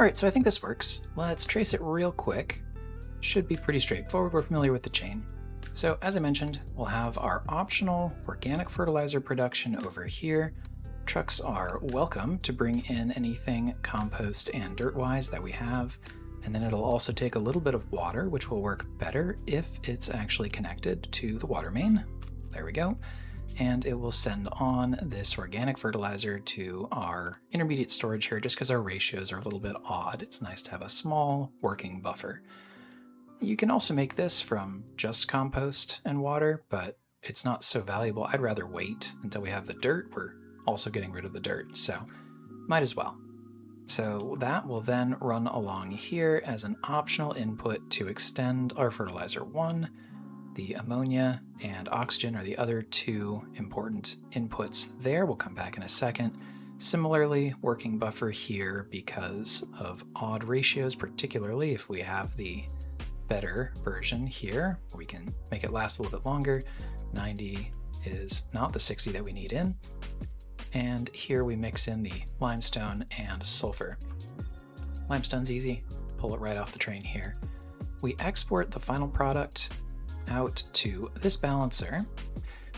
All right, so I think this works. Let's trace it real quick. Should be pretty straightforward. We're familiar with the chain. So as I mentioned, we'll have our optional organic fertilizer production over here. Trucks are welcome to bring in anything compost and dirt-wise that we have. And then it'll also take a little bit of water, which will work better if it's actually connected to the water main. There we go. And it will send on this organic fertilizer to our intermediate storage here just because our ratios are a little bit odd. It's nice to have a small working buffer. You can also make this from just compost and water, but it's not so valuable. I'd rather wait until we have the dirt. We're also getting rid of the dirt, so might as well. So that will then run along here as an optional input to extend our fertilizer 1. The ammonia and oxygen are the other two important inputs there. We'll come back in a second. Similarly, working buffer here because of odd ratios, particularly if we have the better version here, we can make it last a little bit longer. 90 is not the 60 that we need in. And here we mix in the limestone and sulfur. Limestone's easy, pull it right off the train here. We export the final product out to this balancer.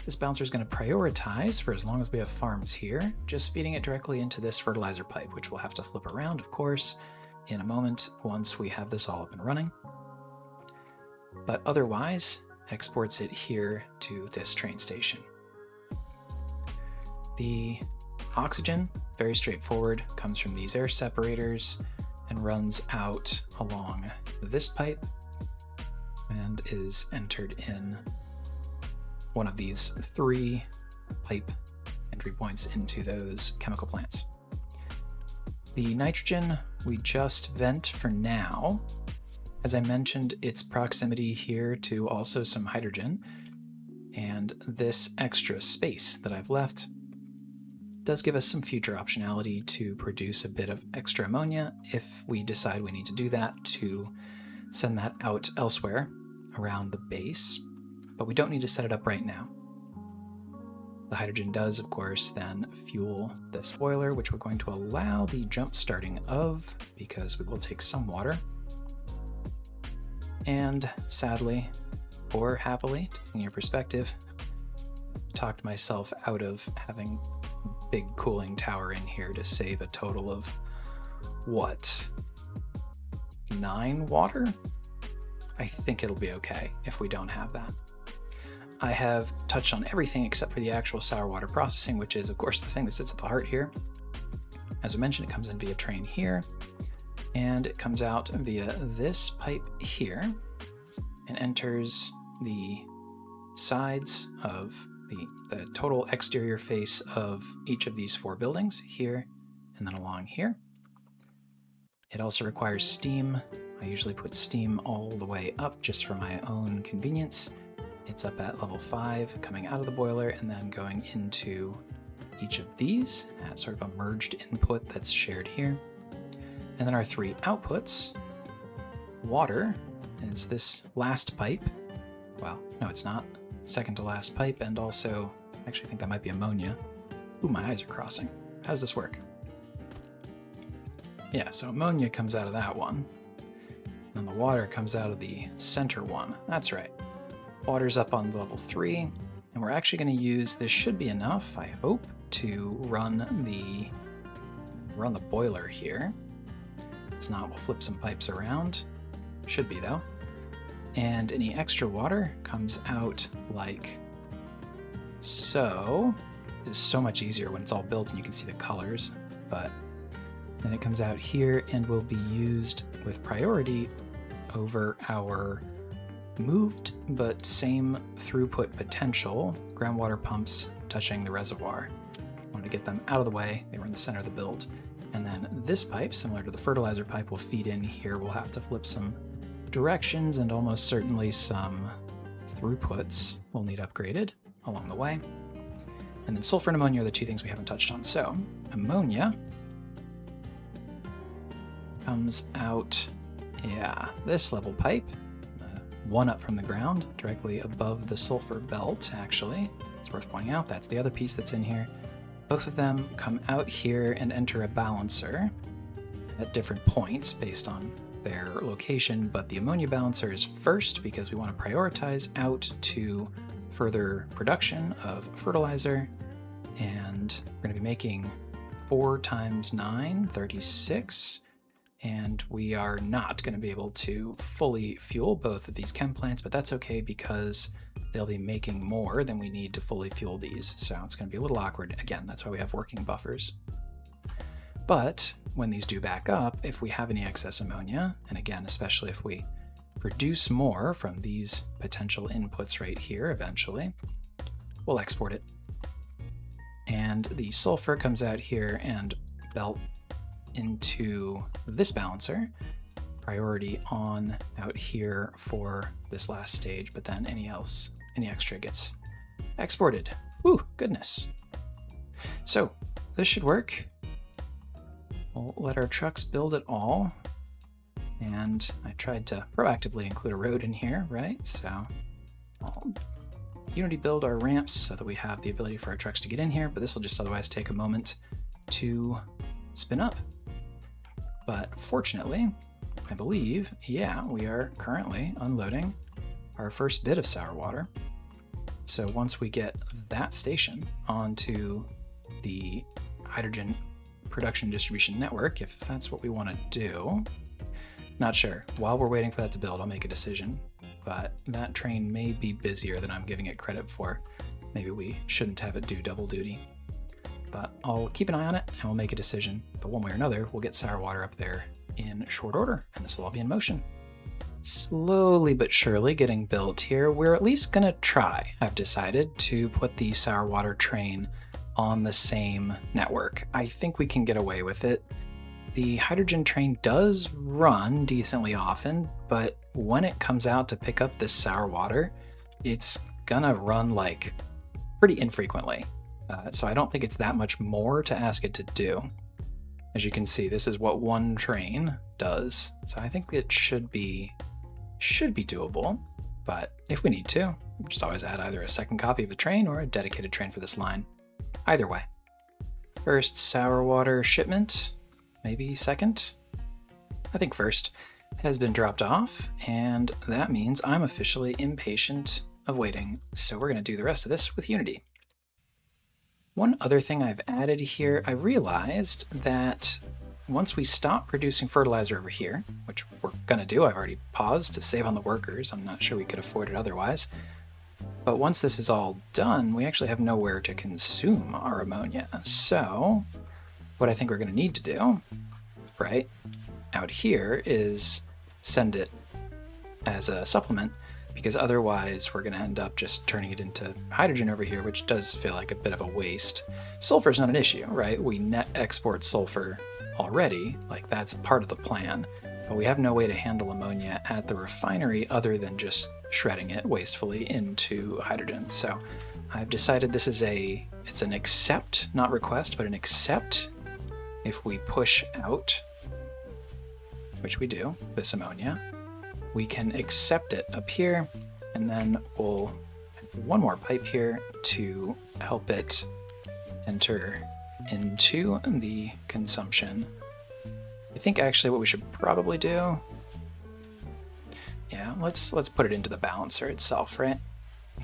This balancer is going to prioritize for as long as we have farms here, just feeding it directly into this fertilizer pipe, which we'll have to flip around, of course, in a moment once we have this all up and running. But otherwise, exports it here to this train station. The oxygen, very straightforward, comes from these air separators and runs out along this pipe and is entered in one of these 3 pipe entry points into those chemical plants. The nitrogen we just vent for now. As I mentioned, its proximity here to also some hydrogen, and this extra space that I've left does give us some future optionality to produce a bit of extra ammonia if we decide we need to do that to send that out elsewhere around the base, but we don't need to set it up right now. The hydrogen does, of course, then fuel this boiler, which we're going to allow the jump starting of because we will take some water. And sadly, or happily, taking your perspective, talked myself out of having a big cooling tower in here to save a total of, what, 9 water? I think it'll be okay if we don't have that. I have touched on everything except for the actual sour water processing, which is, of course, the thing that sits at the heart here. As we mentioned, it comes in via train here, and it comes out via this pipe here and enters the sides of the total exterior face of each of these 4 buildings here and then along here. It also requires steam. I usually put steam all the way up just for my own convenience. It's up at level 5 coming out of the boiler and then going into each of these at sort of a merged input that's shared here. And then our 3 outputs. Water is this last pipe. Well, no, it's not. Second to last pipe, and also, I actually think that might be ammonia. Ooh, my eyes are crossing. How does this work? Yeah, so ammonia comes out of that one. And the water comes out of the center one. That's right. Water's up on level 3, and we're actually going to use, this should be enough, I hope, to run the boiler here. It's not, we'll flip some pipes around. Should be though. And any extra water comes out like so. This is so much easier when it's all built and you can see the colors, but then it comes out here and will be used with priority over our moved but same throughput potential groundwater pumps touching the reservoir. I wanted to get them out of the way. They were in the center of the build. And then this pipe, similar to the fertilizer pipe, will feed in here. We'll have to flip some directions, and almost certainly some throughputs will need upgraded along the way. And then sulfur and ammonia are the 2 things we haven't touched on. So ammonia comes out, yeah, this level pipe, 1 up from the ground, directly above the sulfur belt, actually. It's worth pointing out, that's the other piece that's in here. Both of them come out here and enter a balancer. at different points based on their location, but the ammonia balancer is first because we want to prioritize out to further production of fertilizer, and we're going to be making 4 times 9, 36, and we are not going to be able to fully fuel both of these chem plants, but that's okay because they'll be making more than we need to fully fuel these, so it's going to be a little awkward. Again, that's why we have working buffers. But when these do back up, if we have any excess ammonia, and again, especially if we produce more from these potential inputs right here eventually, we'll export it. And the sulfur comes out here and belt into this balancer. Priority on out here for this last stage, but then any extra gets exported. Ooh, goodness. So this should work. We'll let our trucks build it all. And I tried to proactively include a road in here, right? So I'll Unity build our ramps so that we have the ability for our trucks to get in here, but this will just otherwise take a moment to spin up. But fortunately, I believe, yeah, we are currently unloading our first bit of sour water. So once we get that station onto the hydrogen production distribution network, if that's what we want to do, not sure. While we're waiting for that to build, I'll make a decision, but that train may be busier than I'm giving it credit for. Maybe we shouldn't have it do double duty, but I'll keep an eye on it and we'll make a decision. But one way or another, we'll get sour water up there in short order, and this will all be in motion. Slowly but surely getting built here. We're at least gonna try, I've decided, to put the sour water train on the same network. I think we can get away with it. The hydrogen train does run decently often, but when it comes out to pick up this sour water, it's gonna run like pretty infrequently. So I don't think it's that much more to ask it to do. As you can see, this is what one train does. So I think it should be doable, but if we need to, we'll just always add either a second copy of a train or a dedicated train for this line. Either way. First sour water shipment, maybe second? I think first, has been dropped off, and that means I'm officially impatient of waiting, so we're going to do the rest of this with Unity. One other thing I've added here, I realized that once we stop producing fertilizer over here, which we're going to do, I've already paused to save on the workers, I'm not sure we could afford it otherwise, but once this is all done, we actually have nowhere to consume our ammonia. So what I think we're going to need to do, right, out here is send it as a supplement, because otherwise we're going to end up just turning it into hydrogen over here, which does feel like a bit of a waste. Sulfur is not an issue, right? We net export sulfur already, like that's part of the plan, but we have no way to handle ammonia at the refinery other than just shredding it wastefully into hydrogen. So I've decided this is it's an accept, not request, but an accept if we push out, which we do, this ammonia. We can accept it up here, and then we'll have one more pipe here to help it enter into the consumption. I think actually what we should probably do, yeah, let's put it into the balancer itself, right?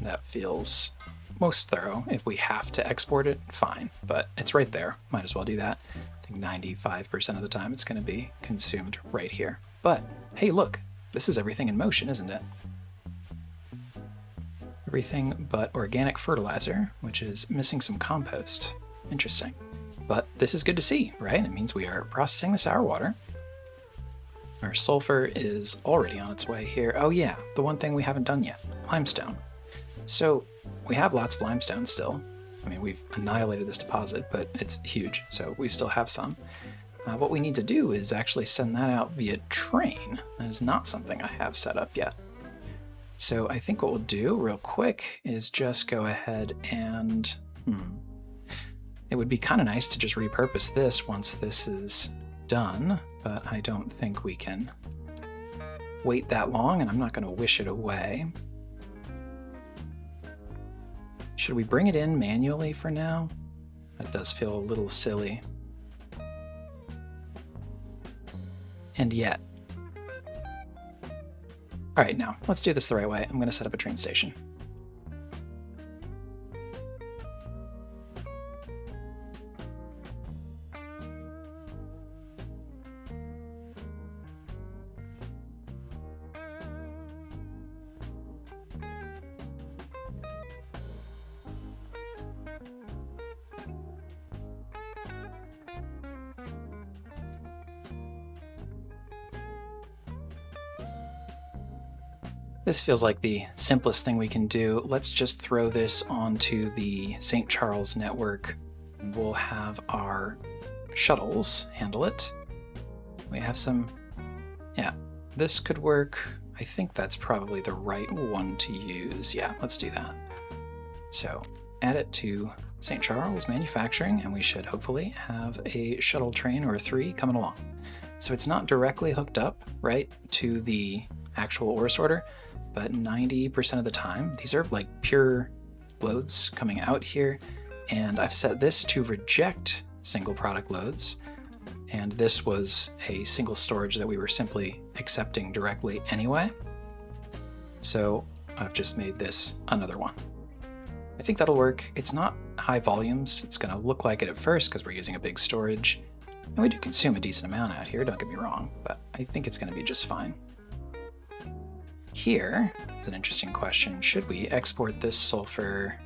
That feels most thorough. If we have to export it, fine, but it's right there. Might as well do that. I think 95% of the time it's going to be consumed right here. But hey, look. This is everything in motion, isn't it? Everything but organic fertilizer, which is missing some compost. Interesting. But this is good to see, right? It means we are processing the sour water. Our sulfur is already on its way here. Oh yeah, the one thing we haven't done yet, limestone. So we have lots of limestone still. I mean, we've annihilated this deposit, but it's huge, so we still have some. What we need to do is actually send that out via train. That is not something I have set up yet. So I think what we'll do real quick is just go ahead and... It would be kind of nice to just repurpose this once this is done, but I don't think we can wait that long, and I'm not going to wish it away. Should we bring it in manually for now? That does feel a little silly. And yet. All right, now let's do this the right way. I'm going to set up a train station. This feels like the simplest thing we can do. Let's just throw this onto the St. Charles network. We'll have our shuttles handle it. We have some, yeah, this could work. I think that's probably the right one to use. Yeah, let's do that. So add it to St. Charles Manufacturing, and we should hopefully have a shuttle train or 3 coming along. So it's not directly hooked up, right, to the actual ore sorter, but 90% of the time, these are like pure loads coming out here, and I've set this to reject single product loads, and this was a single storage that we were simply accepting directly anyway. So I've just made this another one. I think that'll work. It's not high volumes. It's going to look like it at first because we're using a big storage, and we do consume a decent amount out here, don't get me wrong, but I think it's going to be just fine. Here is an interesting question. Should we export this sulfur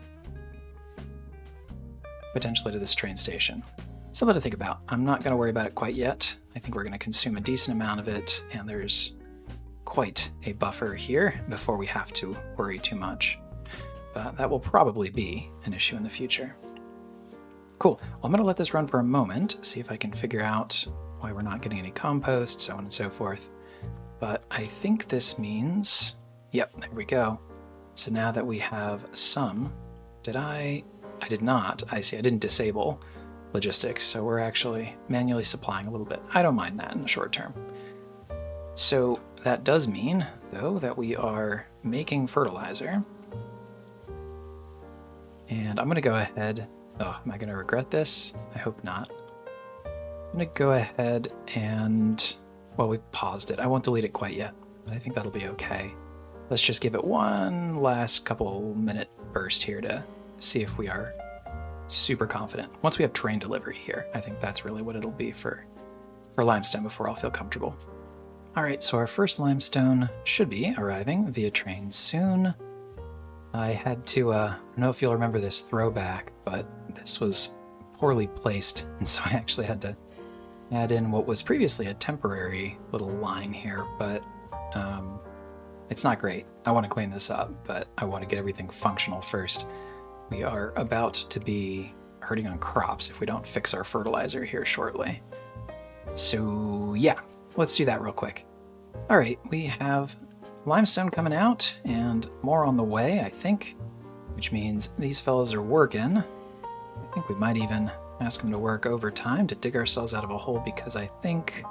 potentially to this train station? Something to think about. I'm not going to worry about it quite yet. I think we're going to consume a decent amount of it, and there's quite a buffer here before we have to worry too much. But that will probably be an issue in the future. Cool. Well, I'm going to let this run for a moment, see if I can figure out why we're not getting any compost, so on and so forth. But I think this means, yep, there we go. So now that we have some, I did not. I see, I didn't disable logistics, so we're actually manually supplying a little bit. I don't mind that in the short term. So that does mean, though, that we are making fertilizer. And I'm going to go ahead, oh, am I going to regret this? I hope not. I'm going to go ahead and, well, we've paused it. I won't delete it quite yet, but I think that'll be okay. Let's just give it one last couple minute burst here to see if we are super confident. Once we have train delivery here, I think that's really what it'll be for limestone before I'll feel comfortable. All right, so our first limestone should be arriving via train soon. I had to, I don't know if you'll remember this throwback, but this was poorly placed, and so I actually had to add in what was previously a temporary little line here, but it's not great. I want to clean this up, but I want to get everything functional first. We are about to be hurting on crops if we don't fix our fertilizer here shortly. So yeah, let's do that real quick. All right, we have limestone coming out and more on the way, I think, which means these fellas are working. I think we might even ask them to work overtime to dig ourselves out of a hole, because I think,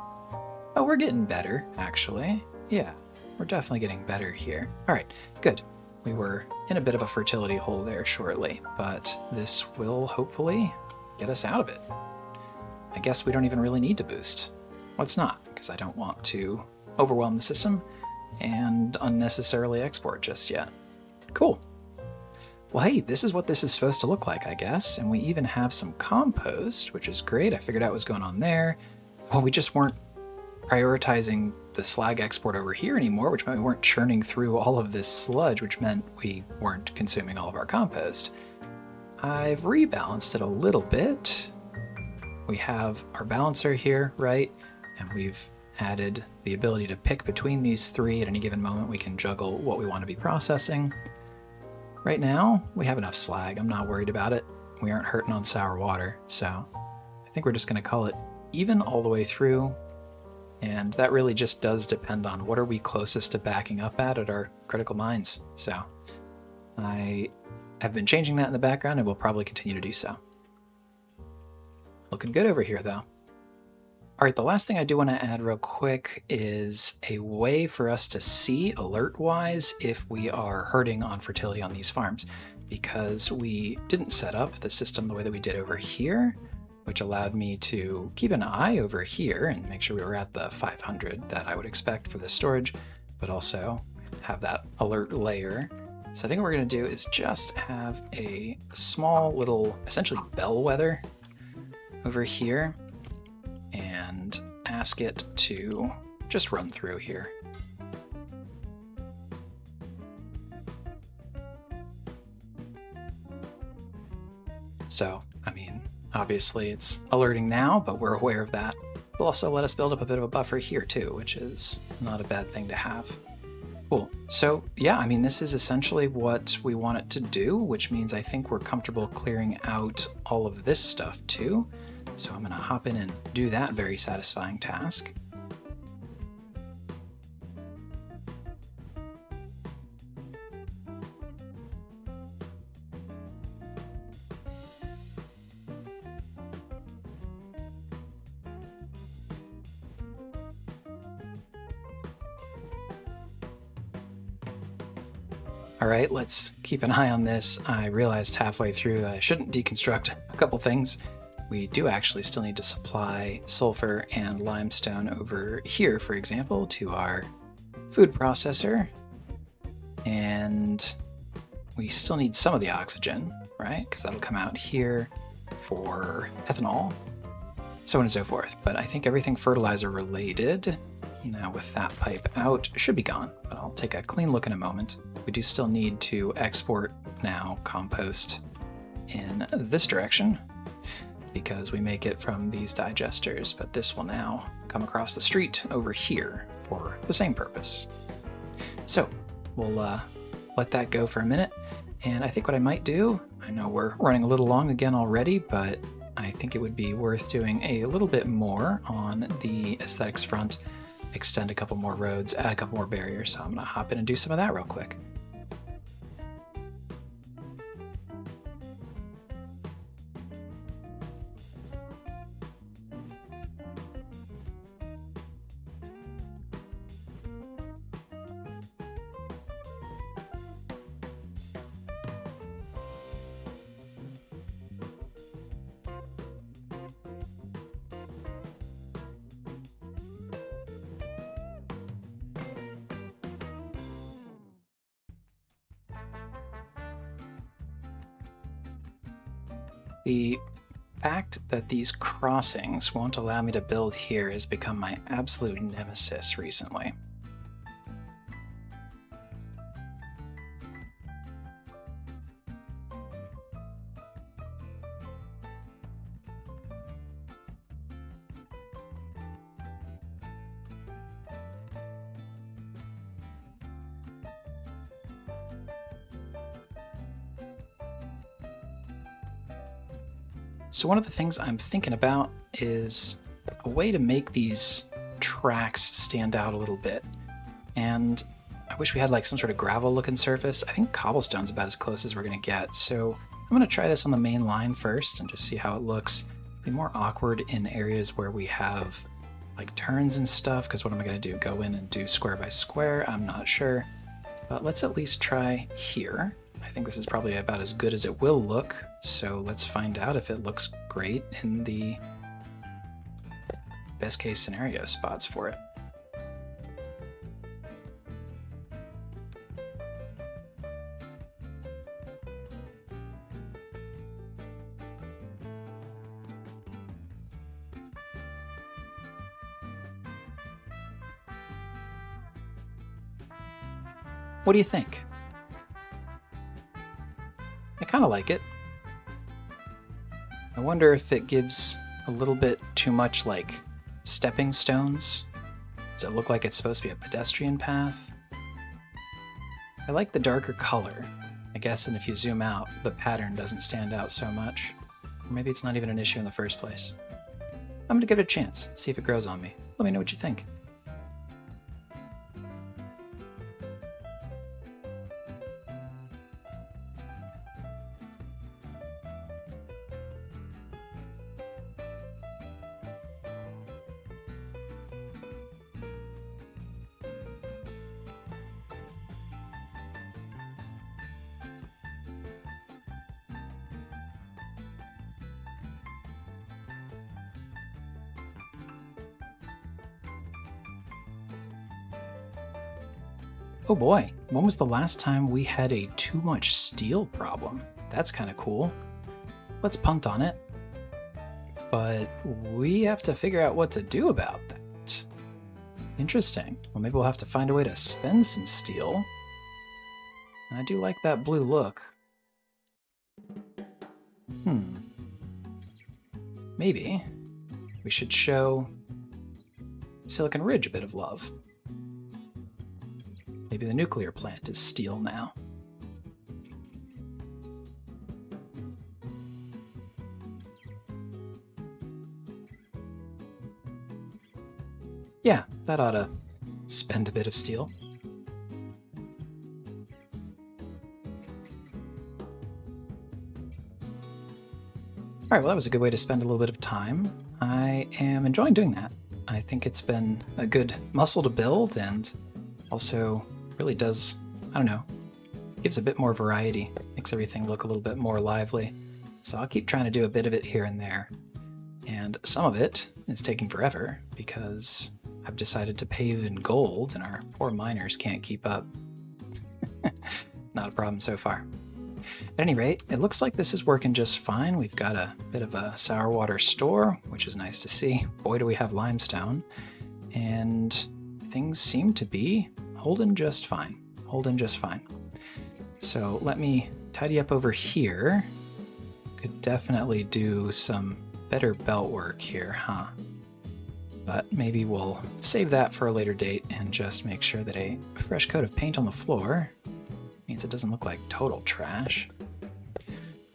oh, we're getting better, actually. Yeah, we're definitely getting better here. All right, good. We were in a bit of a fertility hole there shortly, but this will hopefully get us out of it. I guess we don't even really need to boost. Let's not, because I don't want to overwhelm the system and unnecessarily export just yet. Cool. Well, hey, this is what this is supposed to look like, I guess, and we even have some compost, which is great. I figured out what's going on there. Well, we just weren't prioritizing the slag export over here anymore, which meant we weren't churning through all of this sludge, which meant we weren't consuming all of our compost. I've rebalanced it a little bit. We have our balancer here, right? And we've added the ability to pick between these 3 at any given moment. We can juggle what we want to be processing. Right now, we have enough slag. I'm not worried about it. We aren't hurting on sour water, so I think we're just going to call it even all the way through. And that really just does depend on what are we closest to backing up at our critical mines. So I have been changing that in the background and will probably continue to do so. Looking good over here, though. All right, the last thing I do want to add real quick is a way for us to see alert-wise if we are hurting on fertility on these farms, because we didn't set up the system the way that we did over here. which allowed me to keep an eye over here and make sure we were at the 500 that I would expect for this storage, but also have that alert layer. So I think what we're going to do is just have a small little, essentially bellwether over here, and ask it to just run through here. So, I mean, obviously it's alerting now, but we're aware of that. It'll also let us build up a bit of a buffer here too, which is not a bad thing to have. Cool. So yeah, I mean, this is essentially what we want it to do, which means I think we're comfortable clearing out all of this stuff too. So I'm going to hop in and do that very satisfying task. All right, let's keep an eye on this. I realized halfway through I shouldn't deconstruct a couple things. We do actually still need to supply sulfur and limestone over here, for example, to our food processor. And we still need some of the oxygen, right? Because that'll come out here for ethanol, so on and so forth. But I think everything fertilizer related, now with that pipe out, should be gone. But I'll take a clean look in a moment. We do still need to export now compost in this direction because we make it from these digesters, but this will now come across the street over here for the same purpose. So we'll let that go for a minute. And I think what I might do, I know we're running a little long again already, but I think it would be worth doing a little bit more on the aesthetics front, extend a couple more roads, add a couple more barriers. So I'm gonna hop in and do some of that real quick. The fact that these crossings won't allow me to build here has become my absolute nemesis recently. So one of the things I'm thinking about is a way to make these tracks stand out a little bit. And I wish we had like some sort of gravel looking surface. I think cobblestone's about as close as we're gonna get. So I'm gonna try this on the main line first and just see how it looks. It'll be more awkward in areas where we have like turns and stuff, because what am I gonna do? Go in and do square by square? I'm not sure. But let's at least try here. I think this is probably about as good as it will look, so let's find out if it looks great in the best case scenario spots for it. What do you think? I kind of like it. I wonder if it gives a little bit too much like stepping stones. Does it look like it's supposed to be a pedestrian path? I like the darker color, I guess, and if you zoom out, the pattern doesn't stand out so much. Or maybe it's not even an issue in the first place. I'm gonna give it a chance, see if it grows on me. Let me know what you think. Oh boy, when was the last time we had a too much steel problem? That's kind of cool. Let's punt on it. But we have to figure out what to do about that. Interesting. Well, maybe we'll have to find a way to spend some steel. And I do like that blue look. Maybe we should show Silicon Ridge a bit of love. Maybe the nuclear plant is steel now. Yeah, that ought to spend a bit of steel. All right, well, that was a good way to spend a little bit of time. I am enjoying doing that. I think it's been a good muscle to build, and also really does, I don't know, gives a bit more variety, makes everything look a little bit more lively. So I'll keep trying to do a bit of it here and there. And some of it is taking forever because I've decided to pave in gold and our poor miners can't keep up. Not a problem so far. At any rate, it looks like this is working just fine. We've got a bit of a sour water store, which is nice to see. Boy, do we have limestone. And things seem to be holding just fine. Holding just fine. So let me tidy up over here. Could definitely do some better belt work here, huh? But maybe we'll save that for a later date and just make sure that a fresh coat of paint on the floor means it doesn't look like total trash.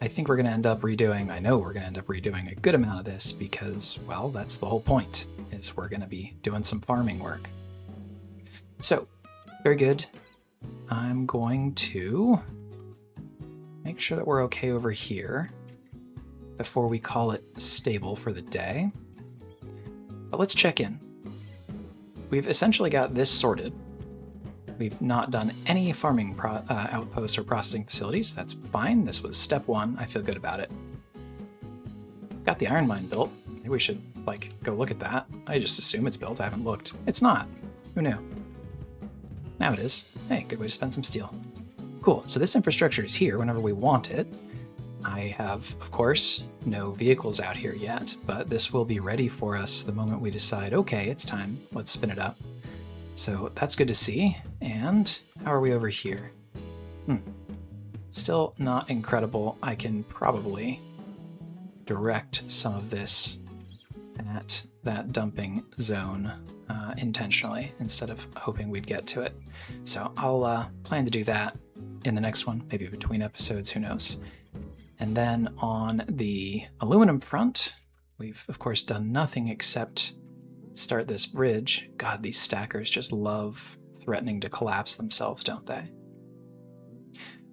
I think we're going to end up redoing, I know we're going to end up redoing a good amount of this because, well, that's the whole point, is we're going to be doing some farming work. So, very good. I'm going to make sure that we're okay over here before we call it stable for the day. But let's check in. We've essentially got this sorted. We've not done any farming outposts or processing facilities. That's fine. This was step one. I feel good about it. Got the iron mine built. Maybe we should, go look at that. I just assume it's built. I haven't looked. It's not. Who knew? Now it is. Hey, good way to spend some steel. Cool. So this infrastructure is here whenever we want it. I have, of course, no vehicles out here yet, but this will be ready for us the moment we decide, okay, it's time. Let's spin it up. So that's good to see. And how are we over here? Still not incredible. I can probably direct some of this at that dumping zone intentionally instead of hoping we'd get to it. So I'll plan to do that in the next one, maybe between episodes, who knows. And then on the aluminum front, we've of course done nothing except start this bridge. God, these stackers just love threatening to collapse themselves, don't they?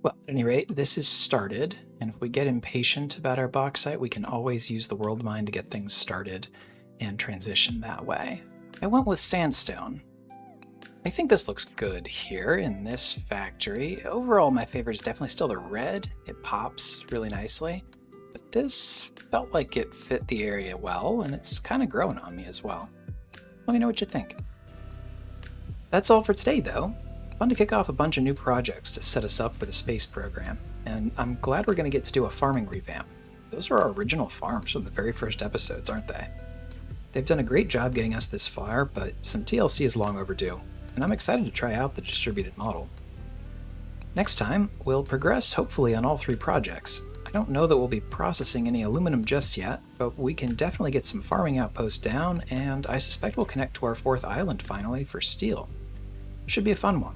Well, at any rate, this is started, and if we get impatient about our bauxite, we can always use the world mine to get things started and transition that way. I went with sandstone. I think this looks good here in this factory. Overall, my favorite is definitely still the red. It pops really nicely, but this felt like it fit the area well, and it's kind of growing on me as well. Let me know what you think. That's all for today, though. Fun to kick off a bunch of new projects to set us up for the space program, and I'm glad we're going to get to do a farming revamp. Those are our original farms from the very first episodes, aren't they? They've done a great job getting us this far, but some TLC is long overdue, and I'm excited to try out the distributed model. Next time, we'll progress hopefully on all three projects. I don't know that we'll be processing any aluminum just yet, but we can definitely get some farming outposts down, and I suspect we'll connect to our fourth island finally for steel. Should be a fun one.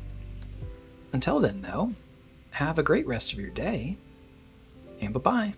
Until then, though, have a great rest of your day, and bye-bye.